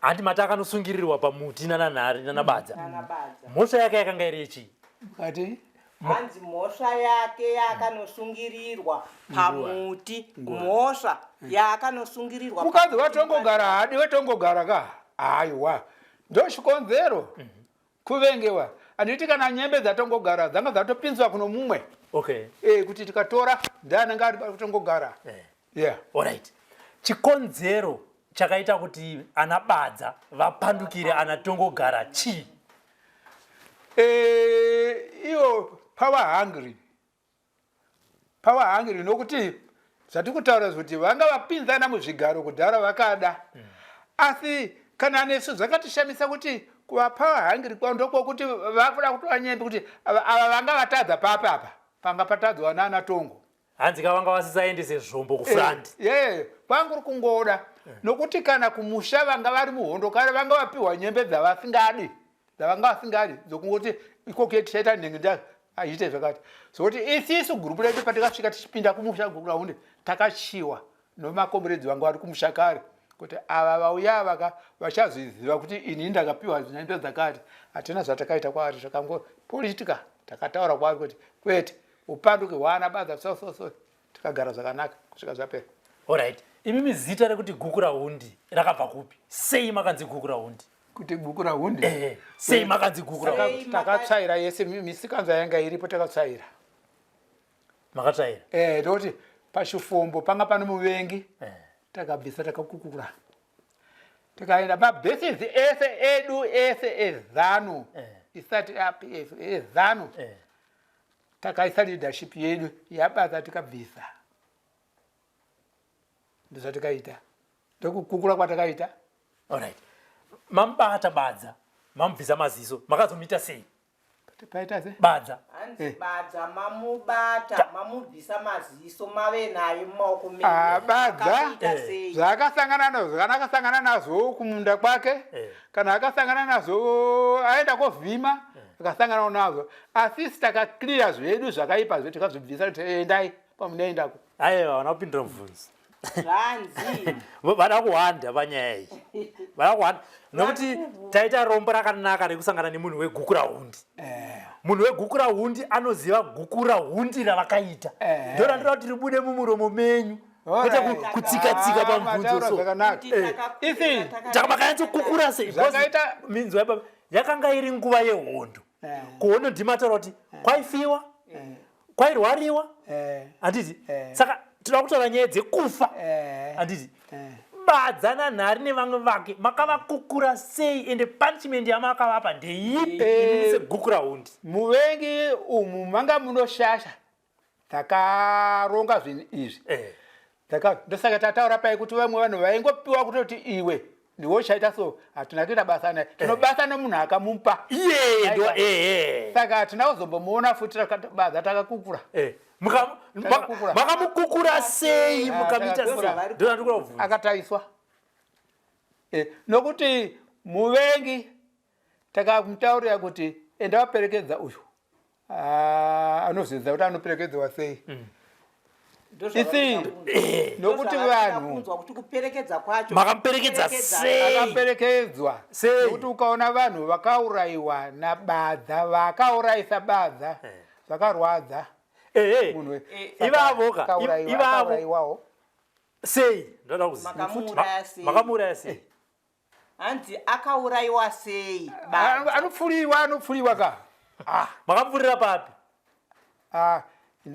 handi mati akanosungirirwa pamuti nananhari nanabadza mhosva yake yakanga iri yechii? Ati hanzi mhosva yake yakanosungirirwa pamuti. mhosva yakanosungirirwa mukadzi waTongogara hadi weTongogara ka aiwa ndo chikonzero kuvengewa anditi kana nyembe dzaTongogara dzanga dzatopinzwa kuno mumwe okay kuti tikatora ndananga ari paTongogara yeah alright chikonzero chakaita kuti ana badza vapandukire ana Tongogara chii? Iwo power hungry nokuti zvatikutaura kuti vanga vapinzana muzvigaro kudhara vakada asi kana nesu zvakatishamisa kuti kuva power hungry kwao ndokwokuti vakuda kutora nyembe kuti ava vanga vatadza papapa panga patadzwa nana Tongo hanzi kavanga vasisaendese zvombo kufrandi kwangu kungoda nokuti kana kumusha vanga vari muhondo kare vanga vapiwa nyembe dzavasingadi dzavanga vasingadi dzokungoti ikoko tichaita nhengo aite zvakati sokuti isisu gurupu redu patikasvika tichipinda kumusha guraundi takachiwa nomakomberedzi vanga vari kumusha kare kuti ava vauya vachazoziva kuti ini ndakapiwa nyembe dzakati hatina zvatakaita kwaari zvakangopolitika takataura kwaari kuti kwete upanduke hwana badza so tikagara zvakanaka kusvika zvapera. alright imimi zita rekuti Gukurahundi rakabva kupi? sei makanzi Gukurahundi? Kuti Gukurahundi sei makanzi Gukurahundi? takatsvaira yese misikanzwa yanga iripo takatsvaira makatsvaira ndokuti pachifombo panga pano muvengi takabvisa takakukura tikaenda mabhesisi ese edu ese ezano isati api ezano takaisa leadership yedu yabasa tikabvisa ndozvatikaita ndokukukura kwatakaita. alright mamubata badza mamubvisa maziso makazomuita sei? paita se badza hanzi badza mamubata mamubvisa maziso mave naye mumaoko menyu badza zvaakasangana nazvo kana akasangana nazvo kumunda kwake kana akasangana nazvo aenda kovhima akasangana nazvo asisi takakliya zvedu zvakaipa zve tikazvibvisa kuti endai pamunoendako aiwa vana kupindura mubvunzo zvanzi vada kuhanda panyaya iyi vada kuhanda nokuti taita rombo rakanaka rekusangana nemunhu weGukurahundi. munhu weGukurahundi anoziva Gukurahundi ravakaita ndorandira kuti ribude mumuromo menyu kwete kutsika pamubvunzo isi takamakanyatso sei minzwa yakanga iri nguva yehondo kuhondo ndimataura kuti kwaifiwa kwairwariwa handiti saka toda kutaura nyaya dzekufa handiti badza nanhari nevamwe vake makavakukura sei ende punishment yamakavapa ndeipi seGukurahundi? muvengi umu manga munoshasha takaronga zvinhu izvi ndosaka tataura pai kuti vamwe vanhu vaingopiwa kutoti iwe ndiwo chaita so hatina kuita basa naye tinobasa nemunhu akamupa saka hatina kuzombomuona futi badza takakukura makamukukura sei mukamita akataiswa nokuti muvengi takamutaurira kuti enda waperekedza uyu anozvidza kuti anoperekedzwa sei isi nokuti vanhu makamuperekedza sei? akaperekedzwa nokuti ukaona vanhu vakaurayiwa nabadza vakaurayisa badza zvakarwadza munhu ivavo kaurayiwawo sei ndoda Makamuuraya sei? makamuraya sei Hanzi akaurayiwa sei? anopfuliwa ka makamupfurira papi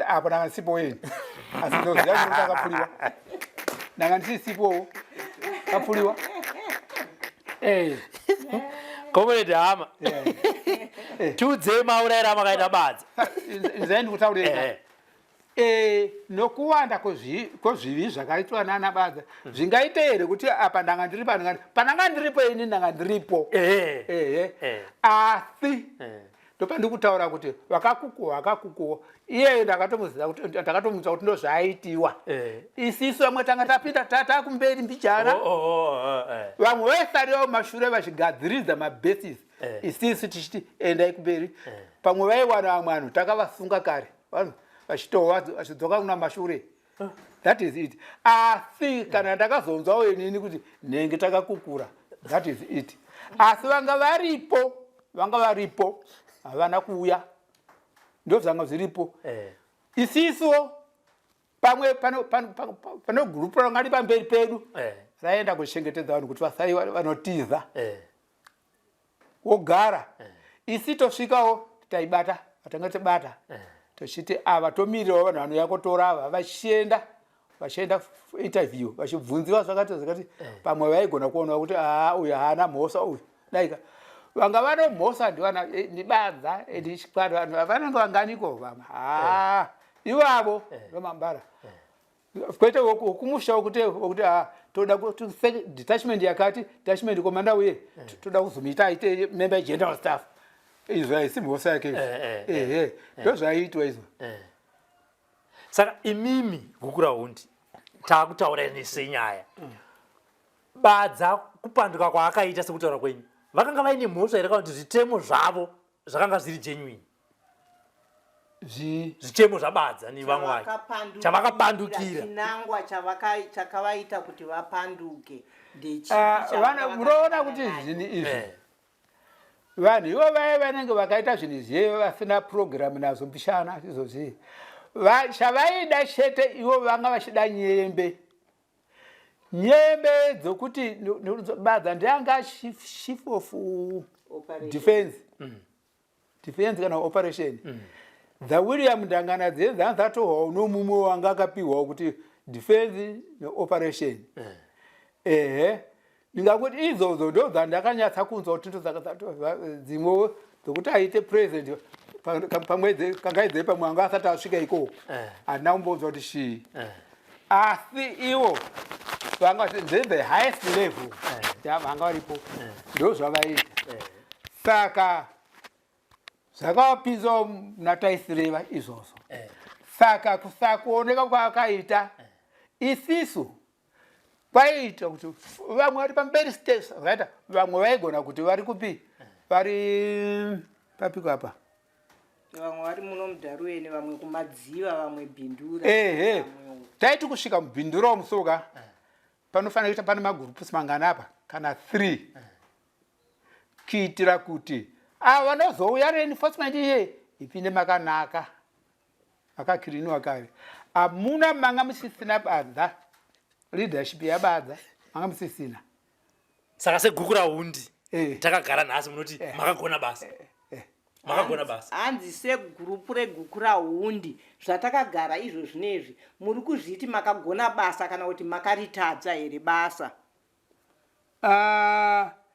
apo ndanga ndisipo weni asi ndoziva kuti akapfuliwa ndanga ndisisipowo kapfuliwa comrade hama tiudzei maurayiro amakaita badza izai ndikutaurira nokuwanda kwezvivi zvakaitwa nana badza zvingaite here kuti apa ndanga ndiripo pananga ndiripo ini ndanga ndiripo asi ndopandikutaura kuti vakakukuwa iye ndakatomudza kuti ndozvaaitiwa isisu vamwe tanga tapinda takumberi mbijana vamwe vaisariwo mashure vachigadziridza mabasis isisu tichiti endai kumberi pamwe vaiwana vamwe vanhu takavasunga kare vanhu vachitowa vachidzoka kuna mashure that is it asi kana ndakazonzwawo inini kuti nenge takakukura that is it asi vanga varipo havana kuuya ndozvanga zviripo isiso pamwe pane gurupu ranga ri pamberi pedu raenda kuchengetedza vanhu kuti vasai vanotiza wogara isi tosvikawo taibata vatanga tibata tochiti ava tomirirawo vanhu vanoyakotora ava vachienda interview vachibvunziwa zvakati pamwe vaigona kuonwa kuti uyu haana mhosa uyu daika vanga vanomhosa ndibadza ndichikwata vanhu vanenge vanganiko vama ivavo nomambara kwete wokumushawo kuti toda detachment yakati detachment komanda uye toda kuzomuita aite member general staff izvo haisi mhosa yake ndozvaiitwa izvo saka imimi gukurahundi taakutaurani senyaya badza kupanduka kwaakaita sekutaura kwenyu vakanga vaine mhosva here kana kuti zvitemo zvavo zvakanga zviri genuine zvitemo zvabadza nevamwe vake chavakapandukira chinangwa chakavaita kuti vapanduke munoona kuti zvinhu izvi vanhu ivo vaye vanenge vakaita zvinhu izvi vasina purogiramu nazvo mbishana izvozvi chavaida chete ivo vanga vachida nyembe dzokuti badza ndianga chief of defense kana operation dzaWilliam Ndangana dze dzatohwa nomumwe wanga akapiwa kuti defense neoperation ndingakuti izvozo ndo dzandakanyatsa kunzwa kuti dzimwewo dzokuti aite president pamwedzi kangaidze pamwe anga asati asvika ikoko handina kumbonzwa kuti shii asi iwo vanga the highest level vanga varipo ndo zvavaita saka zvakavapinza nataisireva izvozvo saka kusakuoneka kwaakaita isisu kwaiita kuti vamwe vari pamberi stage zvaita vamwe vaigona kuti vari kupi vari papiko apa vamwe vari muno mudharueni vamwe kumadziva vamwe bhindura taiti kusvika mubhindura womusoka panofanira kuita pane magurupusi mangana apa kana 3 kuitira kuti vanozouya reinforcement iye ipinde makanaka makakiriniwa kare amuna manga musisina badza leadership yabadza manga musisina saka segukurahundi takagara nhasi munoti makagona basa makagona basa hanzi segurupu regukurahundi zvatakagara izvo zvinezvi muri kuzviti makagona basa kana kuti makaritadza here basa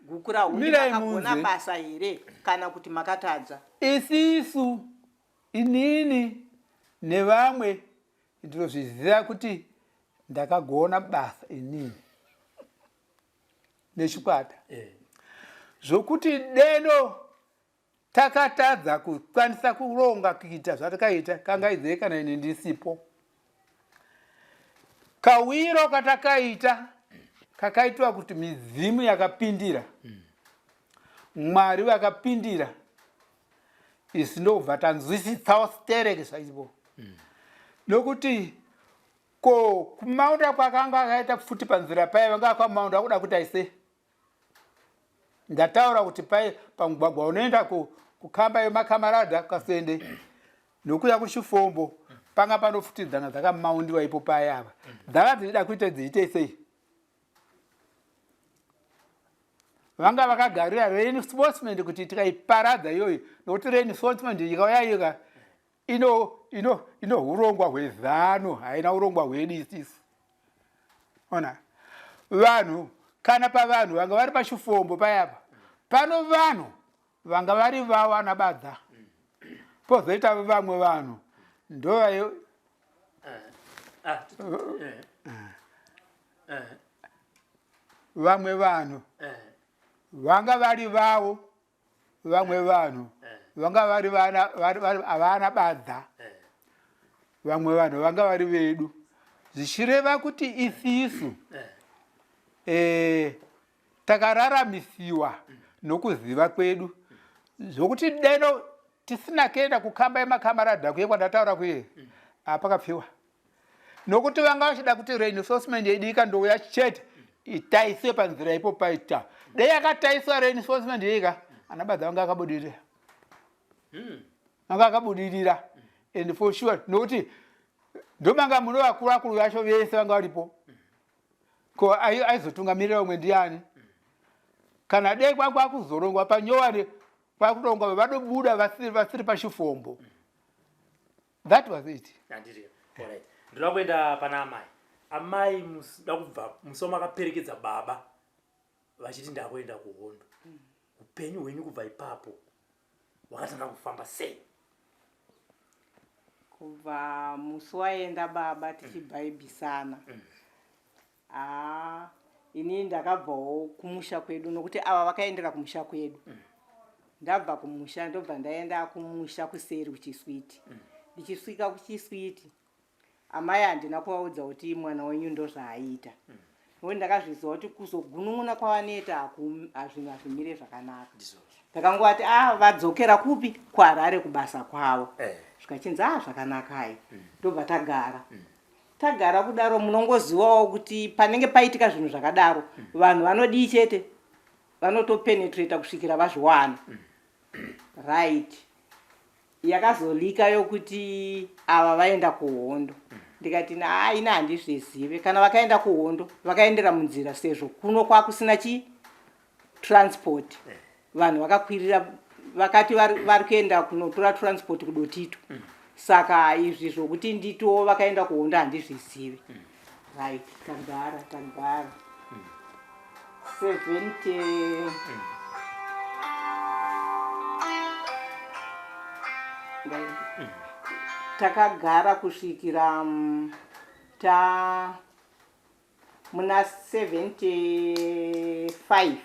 gukurahundi makagona basa here kana kuti makatadza isisu inini nevamwe ndinozviziva kuti ndakagona basa inini nechikwata zvokuti deno takatadza kukwanisa kuronga kuita zvatakaita kangaidzei kana ine ndisipo kawiro katakaita kakaitwa kuti midzimu yakapindira mwari vakapindira isi ndobva tanzwisitsawo stereke zvaipo nokuti ko kumaunda kwakanga akaita futi panzira pai vanga kwamaunda akuda kuti aise ndataura kuti pai pamugwagwa unoenda kukamba yemakamarada kasende nokuya kuchifombo panga panofutidzana dzakamaundiwa ipo paya dzaka dzida kuita dziite sei vanga vakagarira reinforcement kuti tikaiparadza iyoyo nokuti reinforcement ikauya ika ino urongwa hwezano haina urongwa hwedisisi ona vanhu kana pavanhu vanga vari pachifombo payapa pano vanhu vanga vari vawana badza pozoita vamwe vanhu ndovayo vamwe vanhu vanga vari vavo vamwe vanhu vanga vari havana badza vamwe vanhu vanga vari vedu zvichireva kuti isisu takararamisiwa nokuziva kwedu zvokuti deno tisina kuenda kukamba yemakamarada kuye kwandataura kuye apakapfiwa nokuti vanga vachida kuti reinforcement yeidika ndouya chete itaise panzira ipo paita dei akataiswa reinforcement yeika anabadza vanga akabudirira vanga akabudirira and for sure nokuti ndomanga muno vakuru vacho vese vanga varipo ko aizotungamirira umwe ndiani kana dei kwanga kuzorongwa panyowani kwakurongwa vadobuda vasiri pachifombo that was it ndinoda kuenda pana amai muda kubva musoma akaperekedza baba vachiti ndakuenda kuhondo upenyu hwenyu kubva ipapo wakatanga kufamba sei kubva musi waenda baba tichibhaibhisana ini ndakabvawo kumusha kwedu nokuti ava vakaendera kumusha kwedu ndabva kumusha ndobva ndaenda kumusha kuseri kuchiswiti ndichisvika kuchiswiti amai handina kuvaudza kuti mwana wenyu ndozvaaita nokuti ndakazviziva kuti kuzogunun'una kwavanoita hazvinhu hazvimire zvakanaka ndakangoti vadzokera kupi kuHarare kubasa kwavo zvikachinzi zvakanakayo ndobva tagara kudaro munongozivawo kuti panenge paitika zvinhu zvakadaro vanhu vanodii chete vanotopenetrata kusvikira vazviwana right yakazolika yokuti ava vaenda kuhondo ndikati ina handizvizive kana vakaenda kuhondo vakaendera munzira sezvo kuno kwakusina transport vanhu vakakwirira vakati vari kuenda kunotora transport kudotito saka izvi zvokuti nditowo vakaenda kuhondo handizvizive right tagara 70 takagara kusvikira muna 75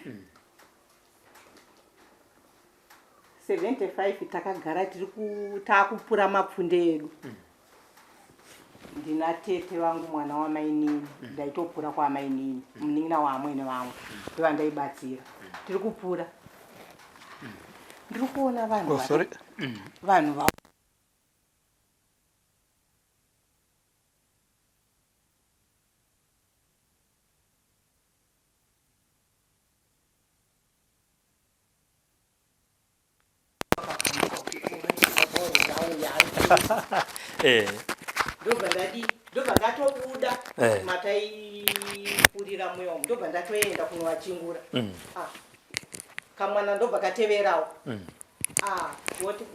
takagara takupura mapfunde edu ndina tete vangu mwana wamainini ndaitopura kwamainini munin'ina wamwene vangu ndova ndaibatsira tiri kupura ndiri kuona vanhu vanhu ndobva ndatobuda mataipurira mweya ndobva ndatoenda kunovachingura kamwana ndobva kateverawo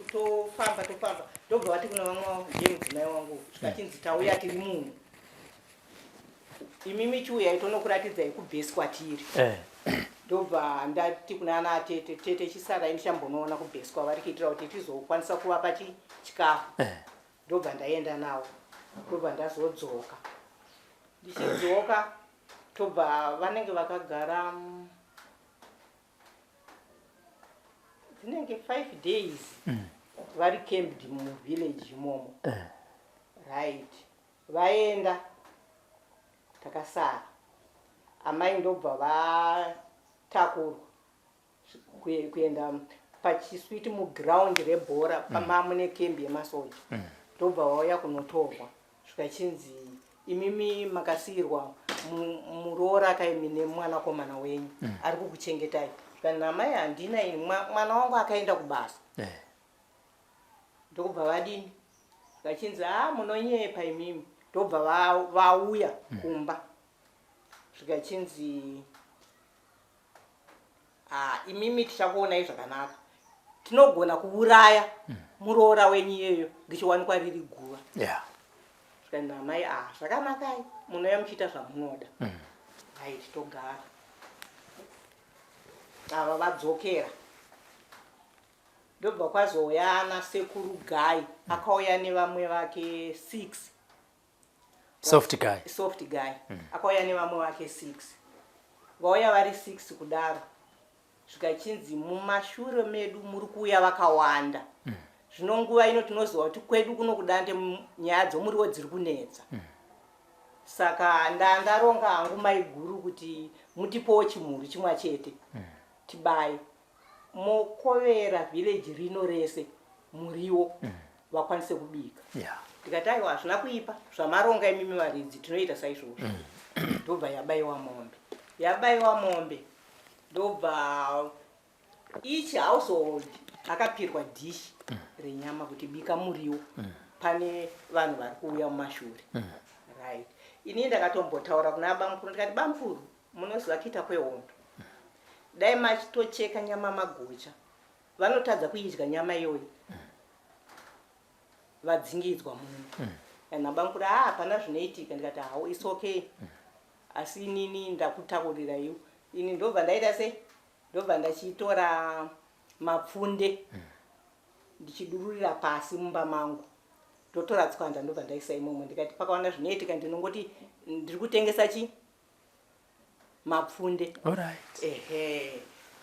tofamba ndobva vati kuna vamwe ndemudzimai wangu zvikachinzi tauya tiri munhu imimi chiuya itonokuratidzai kubhesi kwatiri ndobva ndati kuna ana tete chisarai ndichambonoona kubhesi kwavari kuitira kuti tizokwanisa kuvapa chikafu ndobva ndaenda nawo ndobva ndazodzoka ndichidzoka tobva vanenge vakagara dzinenge 5 days vari camped muvillage imomo right vaenda takasara amai ndobva vatakurwa kuenda pachiswiti muground rebhora pamamune kembi yemasoja ndobva vauya kunotorwa zvikachinzi imimi makasiyirwa muroora akaimine mwanakomana wenyu ari kukuchengetai kana mai handina ini mwana wangu akaenda kubasa ndokubva vadini zvikachinzi munonyepa imimi ndobva vauya kumba zvikachinzi imimi tichakuonai zvakanaka tinogona kuuraya muroora wenyu iyeyo richiwanikwa riri guva zvikanzi amai zvakanakai munoya muchiita zvamunoda right togara ava vadzokera ndobva kwazouya ana sekuru Gai akauya nevamwe vake 6 soft guy akauya nevamwe vake 6 vauya vari 6 kudaro zvikachinzi mumashure medu muri kuuya vakawanda zvino nguva ino tinoziva kuti kwedu kuno kudande nyaya dzomuriwo dziri kunetsa saka ndaronga hangu maiguru kuti mutipowo chimhuru chimwe chete tibaye mokovera village rino rese muriwo vakwanise kubika tikati aiwa hazvina kuipa zvamaronga imimi varidzi tinoita saizvozvo ndobva yabayiwa mombe ndobva each household akapirwa dish renyama kuti bika muriwo pane vanhu vari kuuya mumashure right ini ndakatombotaura kuna bamukuru ndikati bamukuru munoziva kuita kwehondo dai machitocheka nyama magocha vanotadza kuidya nyama iyoyi vadzingidzwa munhu kana bamukuru hapana zvinoitika ndikati hawo is okay asi inini ndakutakurira iwo ini ndobva ndaita se ndobva ndachitora mapfunde ndichidururira pasi mumba mangu ndotora tswanda ndobva ndaisa imomo ndikati pakaona zvinoitika ndinongoti ndiri kutengesa mapfunde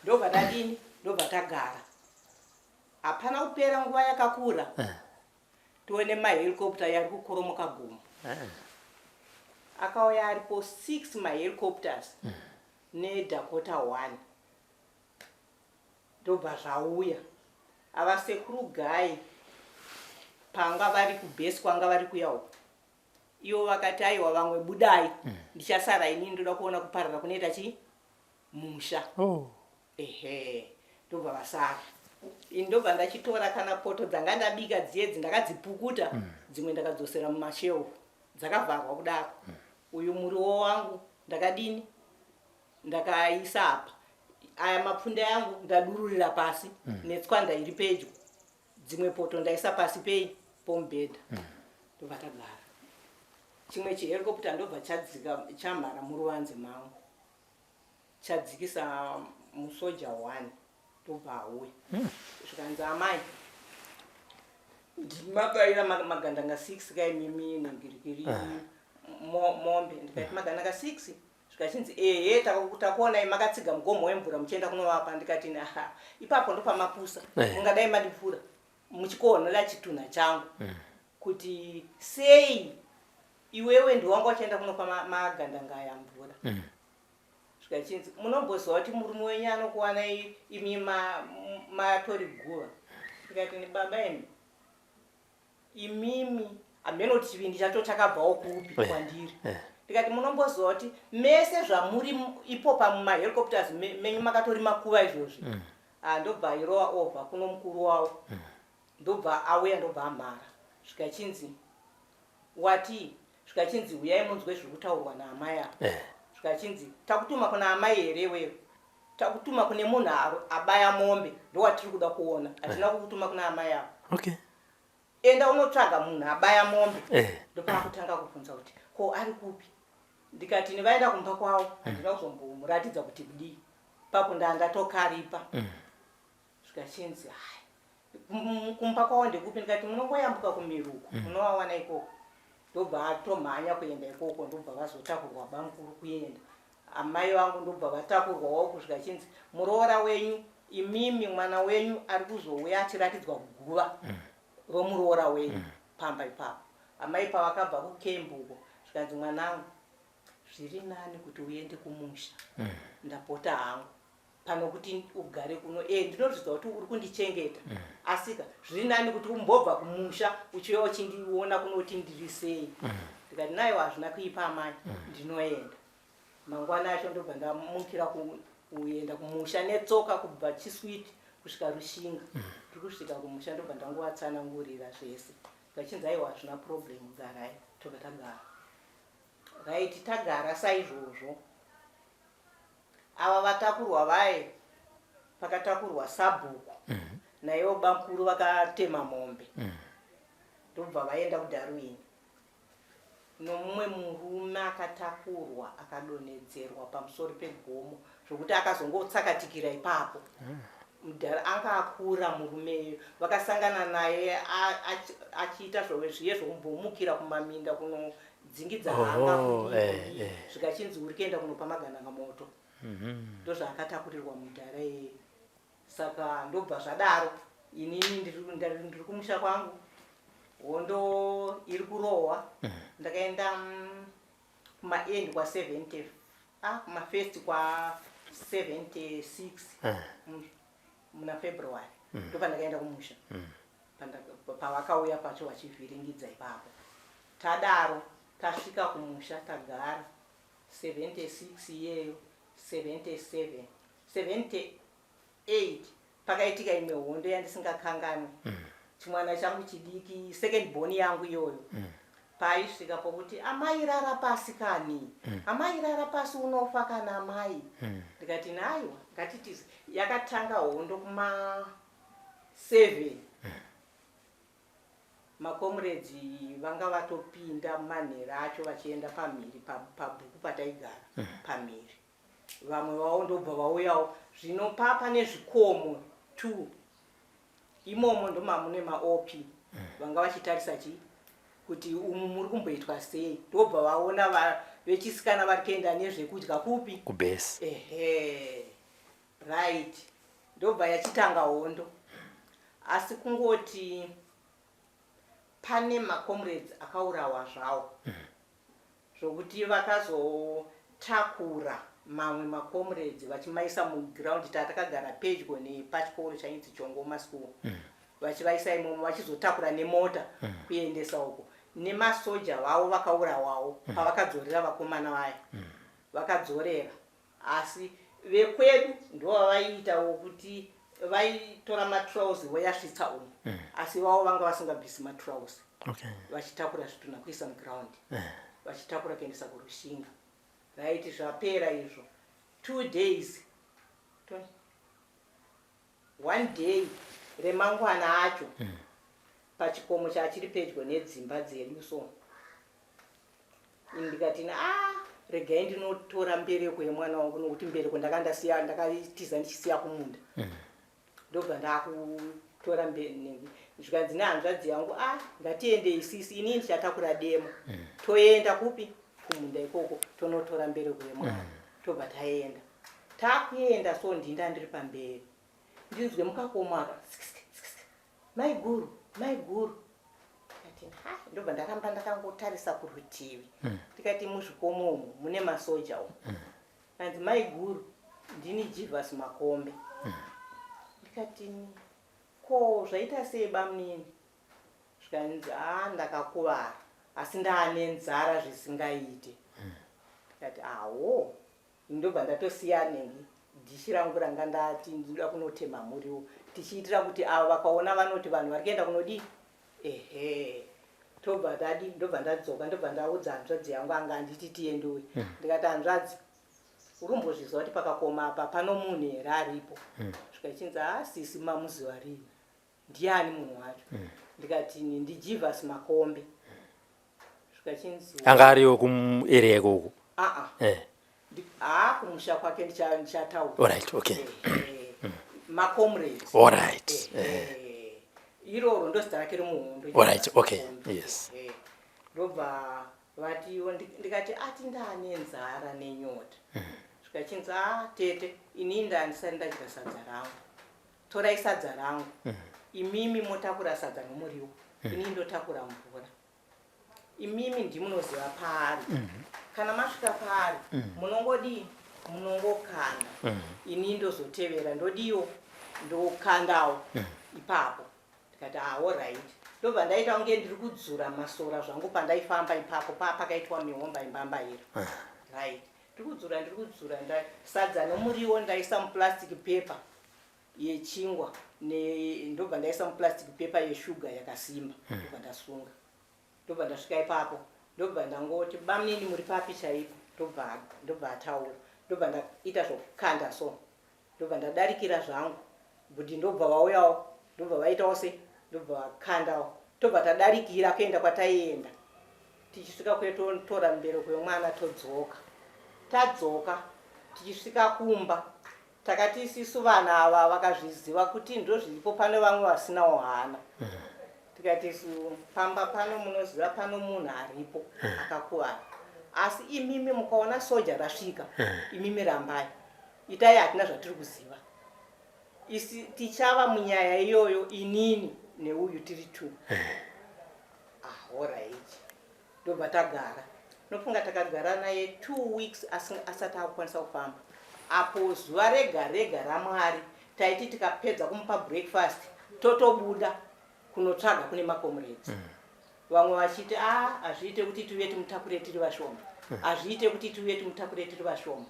ndobva ndadini ndobva tagara hapana kupera nguva yakakura tione mahelicopter yari kukoromoka gomo akauya aripo 6 mahelicopters neDakota 1 ndobva zvauya ava sekuru Gai panga vari kubhesi kwanga vari kuya uko ivo vakati aiwa vamwe budai ndichasara ini ndoda kuona kuparara kunoita musha ndobva vasara ini ndobva ndachitora kana poto dzanga ndabika dziedzi ndakadzipukuta dzimwe ndakadzosera mumashewu dzakavharwa kudaro uyu muriwo wangu ndakadini ndakaisa apa aya mapfunde yangu ndadururira pasi netswanda iri pedyo dzimwe poto ndaisa pasi pomubhedha ndobva tagara chimwe chihelicopter ndobva chadzika chamhara muruvanze mangu chadzikisa musoja 1 ndobva auya zvikanzi amai ndimabayira magandanga 6 kaimimi nengirikiri mombe ndikati magandanga 6 zvikachinzi takuonai makatsiga mugomo wemvura muchienda kunovapa ndikati ipapo ndopamapusa mungadai madipfura muchikohonera chitunha changu kuti sei iwewe ndiwanga uchienda kunopa magandanga aya mvura zvikachinzi munomboziva kuti murume wenyu anokuwanai imi matori guva ndikati ni baba imi imimi hameno chivindi chacho chakabvawo kupi kwandiri ndikati munomboziva kuti mese zvamuri ipopa mumahelicopters menyu makatori makuva izvozvi ndobva irova over kuno mukuru wavo ndobva auya ndobva amhara zvikachinzi wati zvikachinzi uyai munzwe zviri kutaurwa naamai apa zvikachinzi takutuma kuna amai here iwewe takutuma kune munhu abaya mombe ndowatiri kuda kuona hatina kukutuma kuna amai apa enda unotsvaga munhu abaya mombe ndopaa kutanga kubvunza kuti ko ari kupi ndikati nivaenda kumba kwavo handina kuzombomuratidza kuti kudii papo ndatokaripa zvikachinzi kumba kwavo ndekupi ndikati munongoyambuka kumiruko munovawana ikoko ndobva atomhanya kuenda ikoko ndobva vazotakurwa bamukuru kuenda amai vangu ndobva vatakurwawo kusvikachinzi muroora wenyu imimi mwana wenyu ari kuzouya achiratidzwa guva romuroora wenyu pamba ipapo amai pavakabva kukembu uko zvikanzi mwanangu zviri nani kuti uende kumusha ndapota hangu pano kuti ugare kuno ndinozviziva kuti uri kundichengeta asika zviri nani kuti umbobva kumusha uchiuya uchindiona kunoti ndiri sei ndikati naiwa hazvina kuipa amai ndinoenda mangwana acho ndobva ndamukira kuenda kumusha netsoka kubva Chiswiti kusvika Rushinga tiri kusvika kumusha ndobva ndangovatsanangurira zvese ndikachinzi aiwa hazvina problem, garai. Tokatagara right, tagara saizvozvo ava vatakurwa vaye, pakatakurwa sabhuku naivo bamukuru vakatema mombe, ndobva vaenda kuDarwin. Nomumwe murume akatakurwa akadonhedzerwa pamusoro pegomo zvokuti akazongotsakatikira ipapo. Anga akura murumeyo, vakasangana naye achiita zviye zvokumbomukira kumaminda kunodzingidza hanga zvikachinzi uri kuenda kunopa magandanga moto. Ndozvaakatakurirwa mudhara iyeyo. Saka ndobva zvadaro inini ndiri kumusha kwangu, hondo iri kurohwa. Ndakaenda kumaendi kwa70 kumafirst kwa76 muna February ndopandakaenda kumusha, pavakauya pacho vachivhiringidza ipapo. Tadaro tasvika kumusha tagara 76 iyeyo, 77 78 pakaitika imwe hondo yandisingakanganwi. Chimwana changu chidiki, second born yangu iyoyo, paisvika pokuti amai rara pasi kani, amai rara pasi unofa kana amai. Ndikati naiwa ngatitize, yakatanga hondo kuma 7 makomrades vanga vatopinda manhero acho vachienda pamhiri pabhuku pataigara pamhiri. Vamwe vavo ndobva vauyawo zvino pane zvikomo 2 imomo ndomamune maOP vanga vachitarisa kuti umu muri kumboitwa sei. Ndobva vaona vechisikana vari kuenda nezvekudya kupi kubhesi. Right, ndobva yachitanga hondo. Asi kungoti pane macomrades akaurawa zvawo zvokuti vakazotakura mamwe macomrades vachimaisa muground tatakagara pedyo nepachikoro chainzi Chongoma School, vachivaisa imomo vachizotakura nemota kuendesa uko. Nemasoja vavo vakaurawawo pavakadzorera vakomana vaya, vakadzorera. Asi vekwedu ndovavaiitawo kuti vaitora matrausi voyasvitsa umu, asi vavo vanga vasingabvisi matrausi, vachitakura zvitunha kuisa muground, vachitakura kuendesa kurushinga. Right, zvapera izvo 2 days 1 day remangwana acho pachikomo chachiri pedyo nedzimba dzedu. So ndikati regai ndinotora mbereko yemwana wangu nokuti mbereko ndakatiza ndichisiya kumunda. Ndobva ndakutora zvikanzi nehanzvadzi yangu ngatiende isisi, inini ndichatakura demo. Toenda kupi? Kumunda ikoko tonotora mbereko yemwana. Tobva taenda. Takuenda so ndinda ndiri pamberi, ndinzwe mukakomaka mai guru, mai guru. Ndobva ndaramba ndakangotarisa kurutivi, ndikati muzvikomo umu mune masoja umu. Kanzi mai guru, ndini Jivas Makombe. Ndikati ko zvaita sei bamunini? Zvikanzi ndakakuvara asi ndaane nzara zvisingaite. Ndikati awo, ndobva ndatosiya nengi dhishi rangu ranga ndati ndinoda kunotema muriwo, tichiitira kuti avo vakaona vanoti vanhu vari kuenda kunodii. Ndobva ndadzoka, ndobva ndaudza hanzvadzi yangu anga anditi tiendowe. Ndikati hanzvadzi, urumbozvizwa kuti pakakoma apa pano munhu here aripo? Zvikachinzi sisi mamuziva rini, ndiani munhu wacho? Ndikati ndiJivas Makombe. Zvikachinzi anga ariwo kuarea ikoko? Kumusha kwake ndichataura. Alright, okay. Macomrades. Alright. Iroro ndozita rake remuhondo. Alright, okay. Yes. Ndobva vatiwo ndikati ndane nzara nenyota. Zvikachinzi tete, inini ndandisari ndadya sadza rangu. Torai sadza rangu. Imimi motakura sadza nomuriwo. Inini ndotakura mvura. Imimi ndimunoziva pari. Kana masvika pari, munongodii? Munongokanda. Inini ndozotevera, ndodiyo ndokandawo ipapo. Ndikati alright. Ndobva ndaita kunge ndiri kudzura masora zvangu pandaifamba ipapo pakaitwa mihomba imbambaira. Right. Ndiri kudzura sadza nomuriwo ndaisa muplastic paper. yechingwa ndobva ndaisa muplastic paper yeshuga yakasimba ndobva ndasunga ndobva ndasvika ipapo ndobva ndangoti bamnini muri papi chaipo ndobva ataura ndobva ndaita zvokukanda so ndobva ndadarikira zvangu kuti ndobva vauyawo ndobva vaitawo se ndobva vakandawo tobva tadarikira kuenda kwataienda tichisvika kwetotora mubereko yomwana tadzoka tichisvika kumba takati isisu vanhu ava vakazviziva kuti ndo zviripo pane vamwe vasinawo hana tikati pamba pano munoziva pano munhu aripo akakuvara asi imimi mukaona soja rasvika imimi rambai itai hatina zvatiri kuziva isi tichava munyaya iyoyo inini neuyu tiri 2 alright ndobva tagara nofunga takagara naye 2 weeks asati akukwanisa kufamba apo zuva rega rega raMwari taiti tikapedza kumupa breakfast totobuda kunotsvaga kune macomrades vamwe vachiti hazviite kuti tuve timutakure tiri vashoma hazviite kuti tuve timutakure tiri vashoma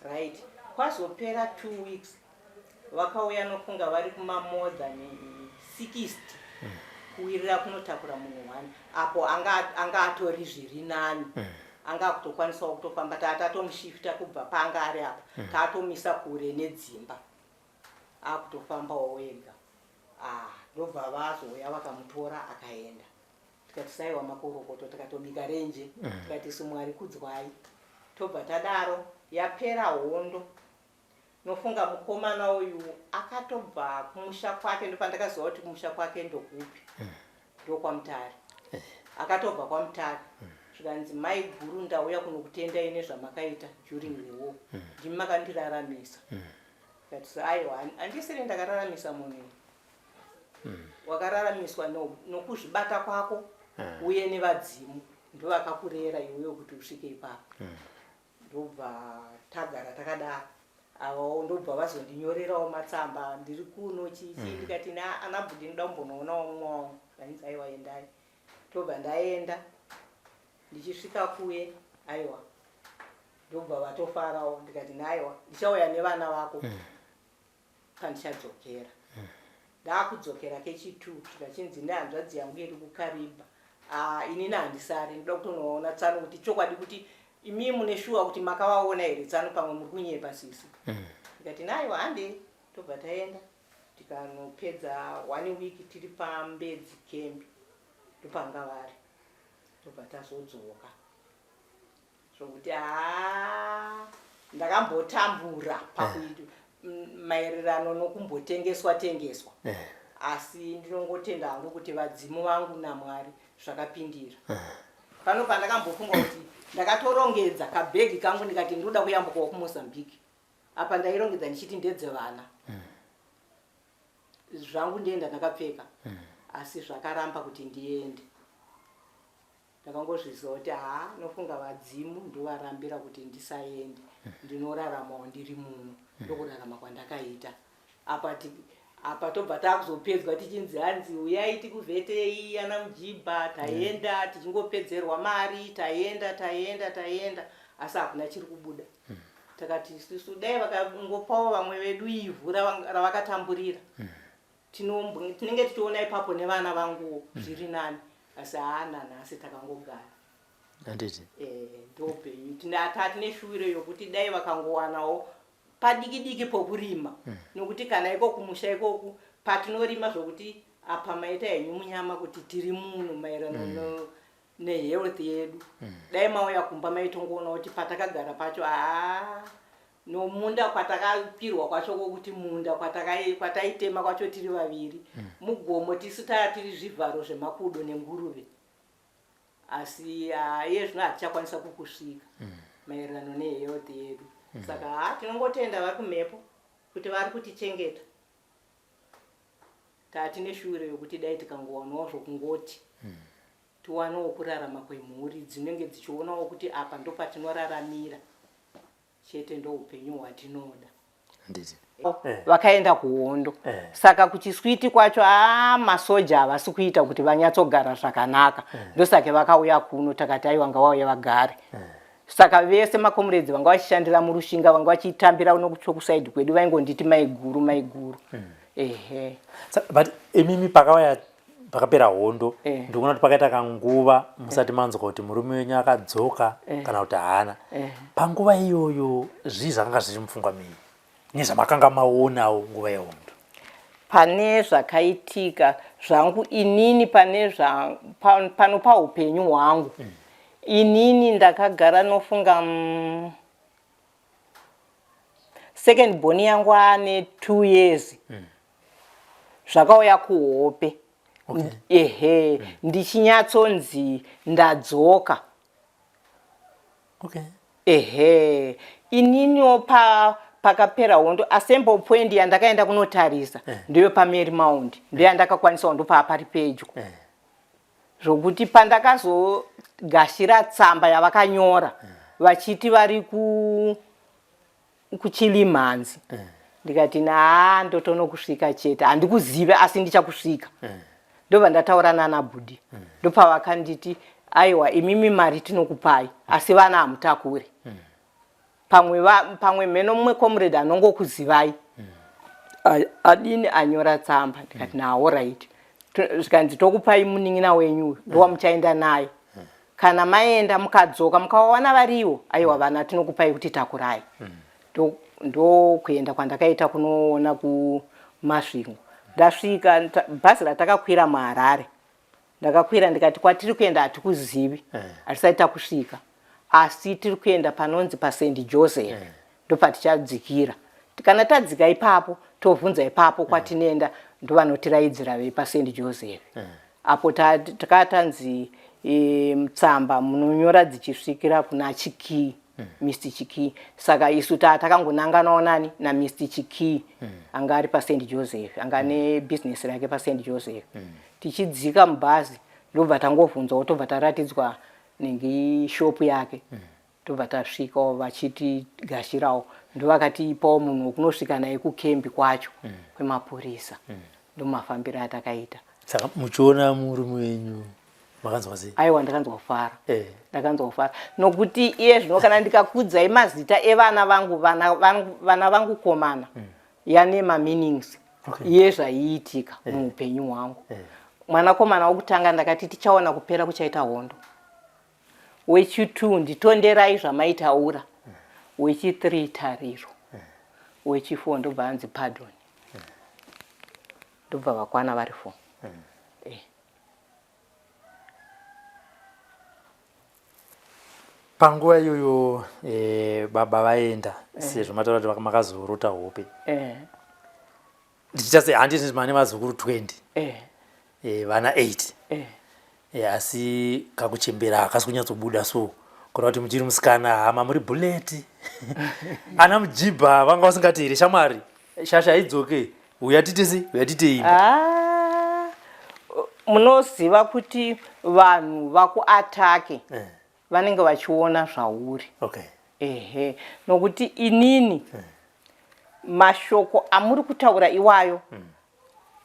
right kwazopera 2 weeks vakauya nofunga vari kuma more than 60 kuwirira kunotakura munhu 1 apo anga atori zviri nani anga kutokwanisawo kutofamba tatatomushifta kubva panga ari apa tatomisa kure nedzimba akutofambawo wega ndobva vazouya vakamutora akaenda tikati saiwa makorokoto tikatobika renje tikati siMwari kudzwai tobva tadaro yapera hondo nofunga mukomana uyu akatobva kumusha kwake ndopandakaziva kuti kumusha kwake ndokupi ndokwamutare akatobva kwamutare zvikanzi mai guru ndauya kunokutendai nezvamakaita during the war ndimi makandiraramisa tikati aiwa handisiri ndakararamisa munhu wakararamiswa nokuzvibata kwako uye nevadzimu ndovakakurera iweyo kuti usvike ipapo ndobva tagara takadaro avo ndobva vazondinyorerawo matsamba ndiri kuno chichi ndikati anabhudi ndoda kumbonoonawo mumwe wangu kanzi aiwa endai tobva ndaenda ndichisvika kuye aiwa ndobva vatofarawo ndikati naiwa ndichauya nevana vako pandichadzokera ndakudzokera kechi2 zvikachinzi nehanzvadzi yangu iri kukaribha inini handisari ndoda kutonoona tsano kuti chokwadi kuti imi mune shuwa kuti makavaona here tsano pamwe muri kunyepa sisi ndikati naiwa hande tobva taenda tikanopedza 1 week tiri pambedzi camp ndopanga vari tobva tazodzoka zvokuti ndakambotambura pakuita maererano nokumbotengeswa asi ndinongotenda hangu kuti vadzimu vangu naMwari zvakapindira pano pandakambofunga kuti ndakatorongedza kabhegi kangu ndikati ndoda kuyambukawo kuMozambique apa ndairongedza ndichiti ndedze vana zvangu ndienda ndakapfeka asi zvakaramba kuti ndiende ndakangozviziva kuti nofunga vadzimu ndovarambira kuti ndisaende ndinoraramawo ndiri muno ndokurarama kwandakaita apa tobva takuzopedzwa tichinzi hanzi uyai tikuvhetei ana mujibha taenda tichingopedzerwa mari taenda asi hakuna chiri kubuda takati isusu dai vakangopawo vamwe vedu ivhu ravakatamburira tinenge tichiona ipapo nevana vanguwo zviri nani asi nanhasi takangogara ndoupenyu tatine shuwiro yokuti dai vakangowanawo padiki diki pokurima nokuti kana iko kumusha ikoku patinorima zvokuti apa maita henyu munyama kuti tiri munhu maererano nehealth yedu dai mauya kumba maitongoona kuti patakagara pacho nomunda kwatakapirwa kwacho kokuti munda kwataitema kwacho tiri vaviri mugomo tisu tiri zvivharo zvemakudo nenguruve asi iye zvino hatichakwanisa kukusvika maererano nehealth yedu saka tinongotenda vari kumhepo kuti vari kutichengeta tatine shuwiro yokuti dai tikangowanawo zvokungoti tiwanewo kurarama kwemhuri dzinenge dzichionawo kuti apa ndopatinoraramira chete ndoupenyu hwatinoda vakaenda kuhondo saka kuchiswiti kwacho masoja havasi kuita kuti vanyatsogara zvakanaka ndosaka vakauya kuno takati aiwa ngavauye vagare saka vese makomrades vanga vachishandira murushinga vanga vachitambira uno kusaidi kwedu vaingonditi maiguru ehe but imimi pakauya pakapera hondo ndikuona kuti pakaita kanguva musati manzwa kuti murume wenyu akadzoka kana kuti haana panguva iyoyo zvii zvakanga zviri mupfungwa menyu nezvamakanga maonawo nguva yehondo? pane zvakaitika zvangu inini pano paupenyu hwangu inini ndakagara nofunga second born yangu ane 2 years zvakauya kuhope ehe ndichinyatsonzi ndadzoka ehe ininiwo pakapera hondo assembly point yandakaenda kunotarisa ndiyo paMary Mount ndiyo yandakakwanisa ndopa pari pedyo zvokuti pandakazogashira tsamba yavakanyora vachiti vari kuchilimhanzi ndikati ndotono kusvika chete handikuzive asi ndichakusvika ndobva ndataura nana Budi ndopavakanditi aiwa imimi mari tinokupai asi vana hamutakure pamwe mheno mumwe comrade anongokuzivai adini anyora tsamba ndikati alright zvikanzi tokupai munin'ina wenyu ndowa muchaenda naye kana maenda mukadzoka mukawawana variwo aiwa vana tinokupai kuti takurai ndokuenda kwandakaita kunoona kumasvingo ndasvika bhazi ratakakwira muHarare ndakakwira ndikati kwatiri kuenda hatikuzivi hatisati takusvika asi tiri kuenda panonzi paSt Joseph ndopatichadzikira kana tadzika ipapo tovhunza ipapo kwatinoenda ndovanotiraidzira vei paSt Joseph apo takatanzi tsamba munonyora dzichisvikira kuna Chiki Mr. Chiki saka isu takangonanganawo nani na Mr. Chiki anga ari paSt Joseph anga ne business rake paSt Joseph tichidzika mubhazi ndobva tangovhunzwa tobva taratidzwa nengi shop yake tobva tasvikawo vachitigashirawo ndovakatipawo munhu wekunosvika naye kukembi kwacho kwemapurisa ndomafambiro atakaita. Saka muchiona murume wenyu makanzwa sei? Aiwa ndakanzofara ndakanzofara nokuti iye zvino kana ndikakudzai mazita evana vangu vana vangu komana yane meanings iye zvaiitika muupenyu hwangu mwanakomana wokutanga ndakati tichaona kupera kuchaita hondo wechi2 nditonderai zvamaitaura wechi3 tariro wechi4 ndobva hanzi pardon ndobva vakwana vari 4 panguva iyoyo baba vaenda sezvo mataura kuti makazorota hope ndichita sei handiti mane vazukuru 20 vana 8 asi kakuchembera akasi kunyatsobuda so kureva kuti muchiri musikana hama muri buleti ana mujibha vanga vasingati here shamwari shasha idzoke uya titisi uya titeimba munoziva kuti vanhu vakuatake vanenge vachiona zvauri nokuti inini mashoko amuri kutaura iwayo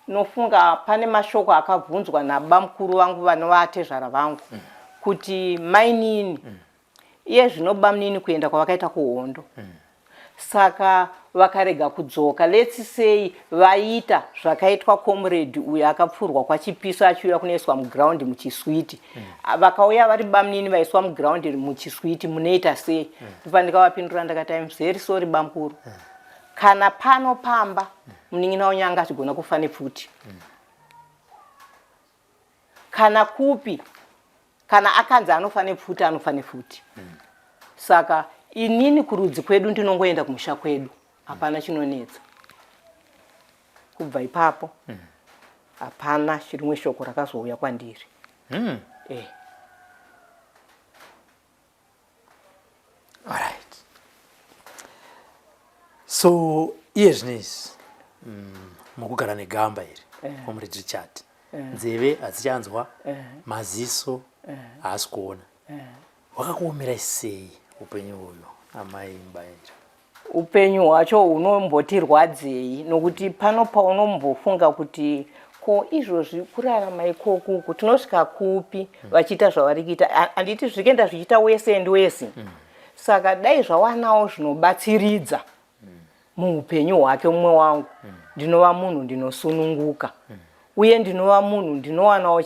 nofunga pane mashoko akabvunzwa nabamukuru vangu vanovatezvara vangu kuti mainini iye zvino bamunini kuenda kwavakaita kuhondo saka vakarega kudzoka let's say vaita zvakaitwa comrade uyo akapfurwa kwachipiso achiuya kunoiswa muground muchiswiti vakauya vari bamunini vaiswa muground muchiswiti munoita sei ndipo ndikavapindura ndakati I'm very sorry bamukuru kana pano pamba munin'ina wenyu anga achigona kufa nepfuti kana kupi kana akanzi anofa nepfuti anofa nepfuti saka inini kurudzi kwedu ndinongoenda kumusha kwedu hapana chinonetsa kubva ipapo hapana chirimwe shoko rakazouya kwandiri alright so iye zvinezvi mukugara negamba iri comrade Richard nzeve hadzichanzwa maziso haasi kuona wakakuomera sei upenyu uyu amai mbaenja? Upenyu hwacho hunombotirwadzei nokuti pano paunombofunga kuti ko izvozvi kurarama ikoku tinosvika kupi vachiita zvavari kuita handiti zvikenda zvichiita wese and wese Saka dai zvawanawo zvinobatsiridza muupenyu hwake umwe wangu, ndinova munhu ndinosununguka, uye ndinova munhu ndinowanawo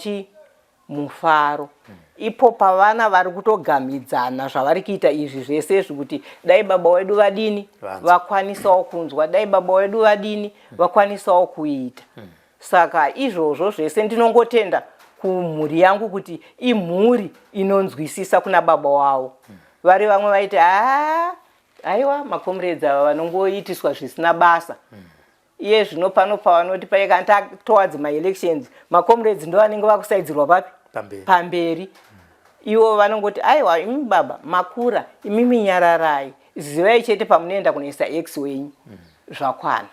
mufaro. Ipo pavana vari kutogamidzana zvavari kuita izvi zvese kuti dai baba wedu vadini vakwanisawo kunzwa, dai baba wedu vadini vakwanisawo kuita. Saka izvozvo zvese ndinongotenda kumhuri yangu kuti imhuri inonzwisisa kuna baba wavo. Vari vamwe vaiti aiwa makomrades ava vanongoitiswa zvisina basa. Iye zvino pano pavanoti paikanta towards my elections, makomrades ndo vanenge vakusaidzirwa papi pamberi. Ivo vanongoti aiwa imi baba makura, imi minyararai, zivai chete pamunoenda kunoisa X wenyu zvakwana.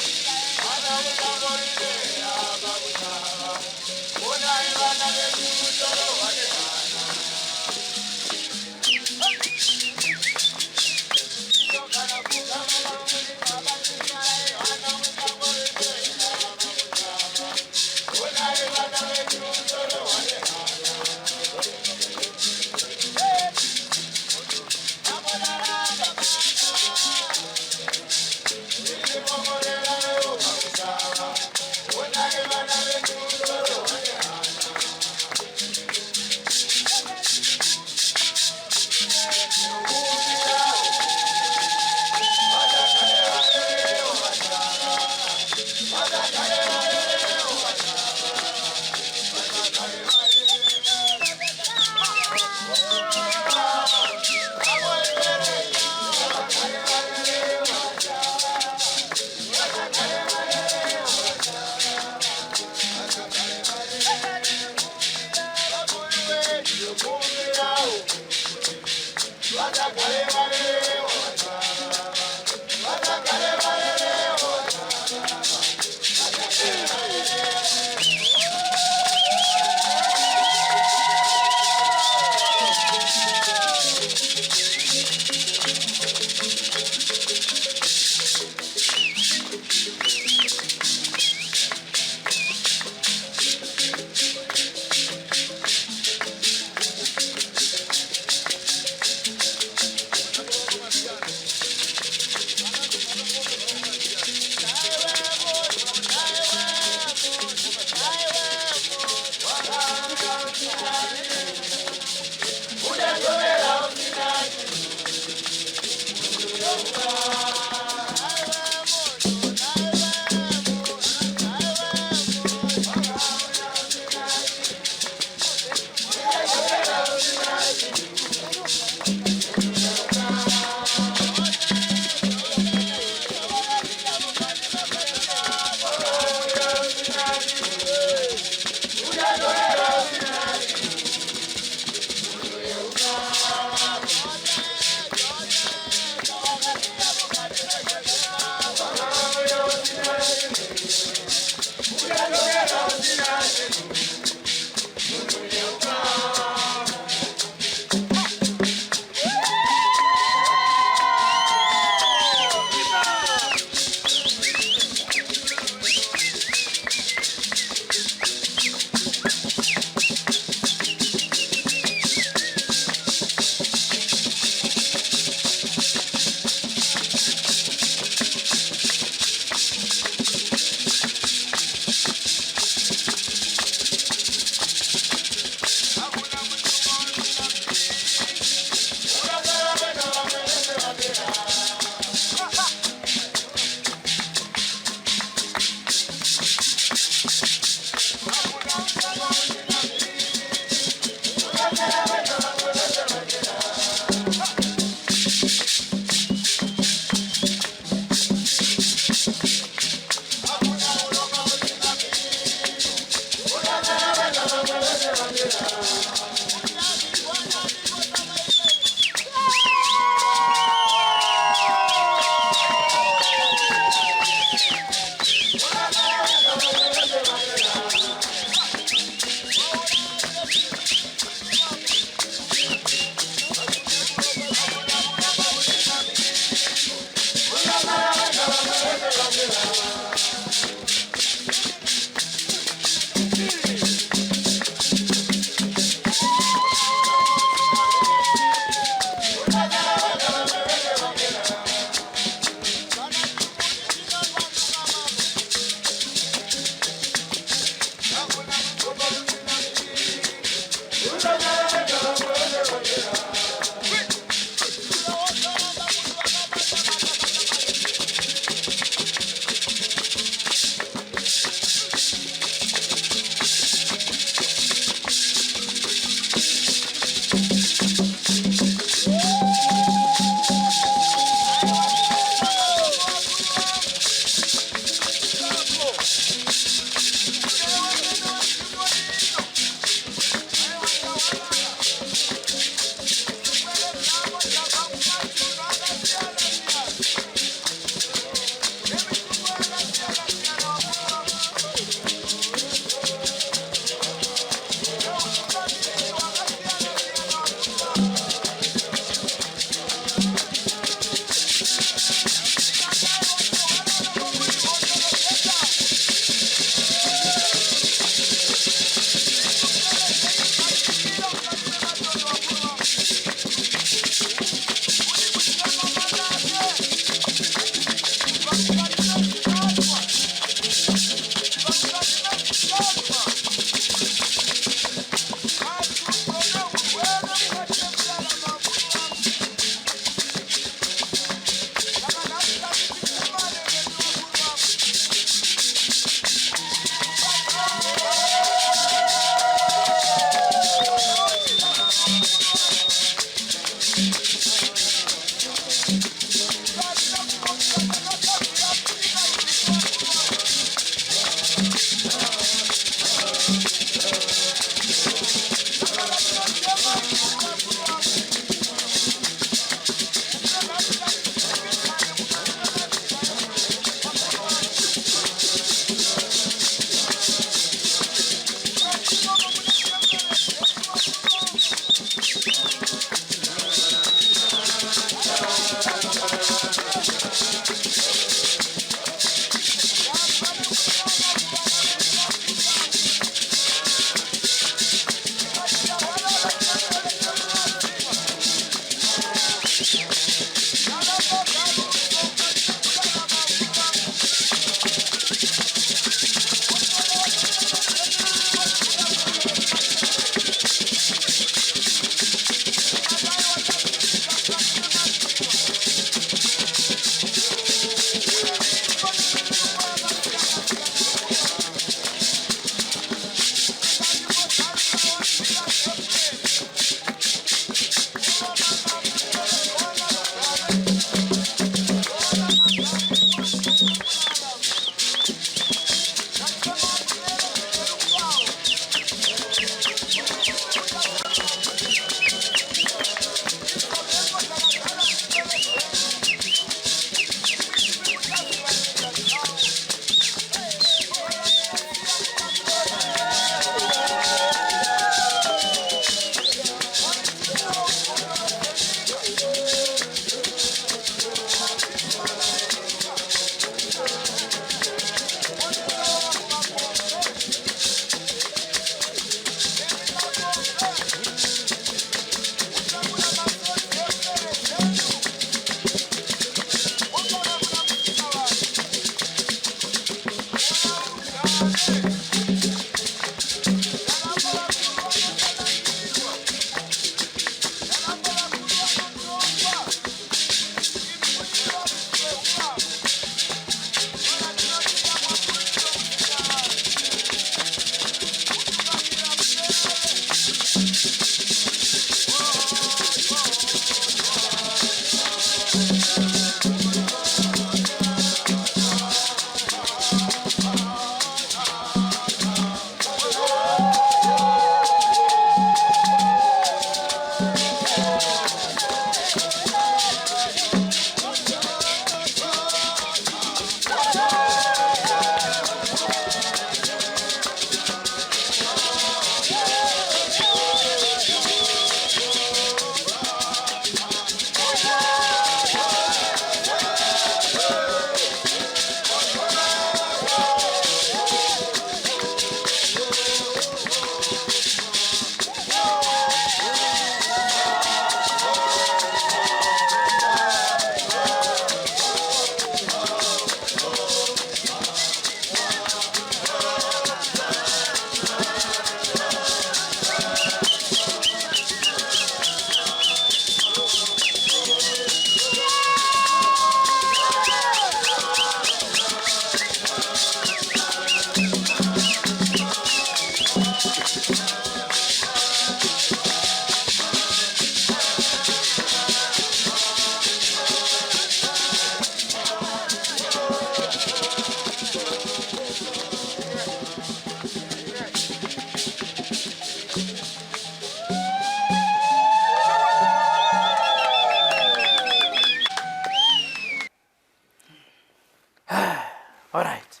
Alright.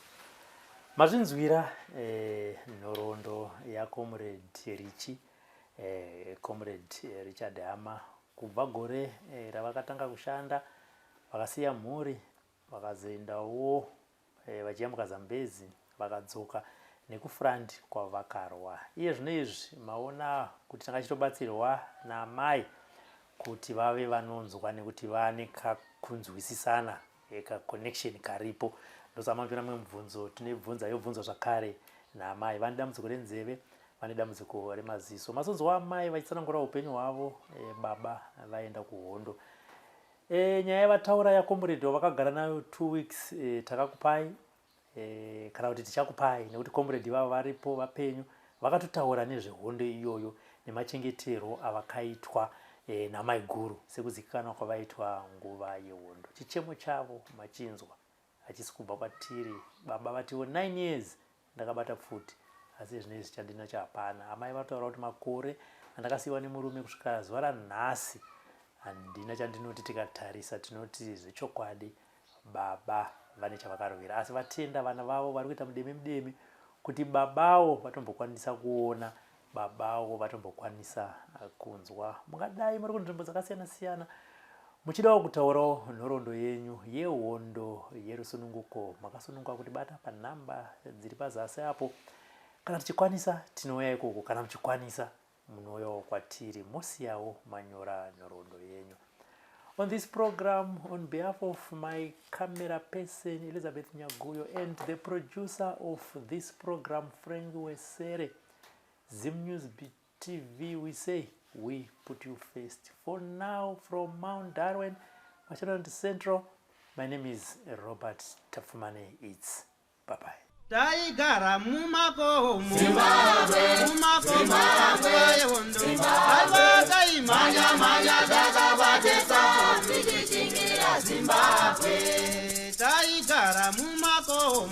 Mazvinzwira nhoroondo yaComrade Richi, Comrade Richard Hama, kubva gore ravakatanga kushanda, vakasiya mhuri, vakazoendawo vachiyambuka Zambezi, vakadzoka nekufrandi kwavakarwa. Iye zvino izvi maona kuti tanga chitobatsirwa naamai kuti vave vanonzwa nekuti vane kakunzwisisana kaconnection karipo. Ndosamamvira mwe mubvunzo tinebvunza yobvunzwa zvakare naamai vane dambudziko renzeve, vane dambudziko remaziso. Masonzwa amai vachitsanangura upenyu hwavo, baba vaenda kuhondo. Nyaya yavataura yaComrade vakagara nayo 2 weeks, takakupai kana kuti tichakupai nekuti Comrade vavo varipo vapenyu, vakatotaura nezvehondo iyoyo nemachengetero avakaitwa namai guru sekuzikana kwavaitwa nguva yehondo. Chichemo chavo machinzwa hachisi kubva kwatiri baba vatiwo 9 years ndakabata pfuti, asi zvinezvi chandinacho hapana. Amai vataura kuti makore andakasiyiwa nemurume kusvika zuva ranhasi handina chandinoti tikatarisa tinoti zvechokwadi baba vane chavakarwira, asi vatenda vana vavo vari kuita mudeme kuti babawo vatombokwanisa kuona, babawo vatombokwanisa kunzwa. Mungadai muri kunzvimbo dzakasiyana-siyana muchidawo kutaurawo nhoroondo yenyu yehondo yerusununguko, makasununguka kuti bata panhamba dziri pazasi apo. Kana tichikwanisa tinouya ikoko, kana muchikwanisa munouyawo kwatiri mosiyawo manyora nhoroondo yenyu. On this program, on behalf of my camera person Elizabeth Nyaguyo and the producer of this program Frank Wesere, Zim News TV, we say we put you first. For now, from Mount Darwin, Mashonaland Central, my name is Robert Tafumane. It's bye-bye. Taigara mumakomo Zimbabwe yehondo Alvaka imanya dakabatesa Tichingira Zimbabwe Taigara mumakomo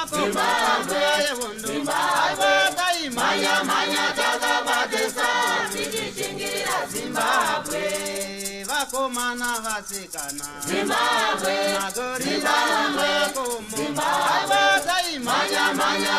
Zimbabwe yehondo Alvaka imanya dakabatesa Tichingira Zimbabwe Vakomana vasikana Zimbabwe Magorira mumakomo Zimbabwe Manya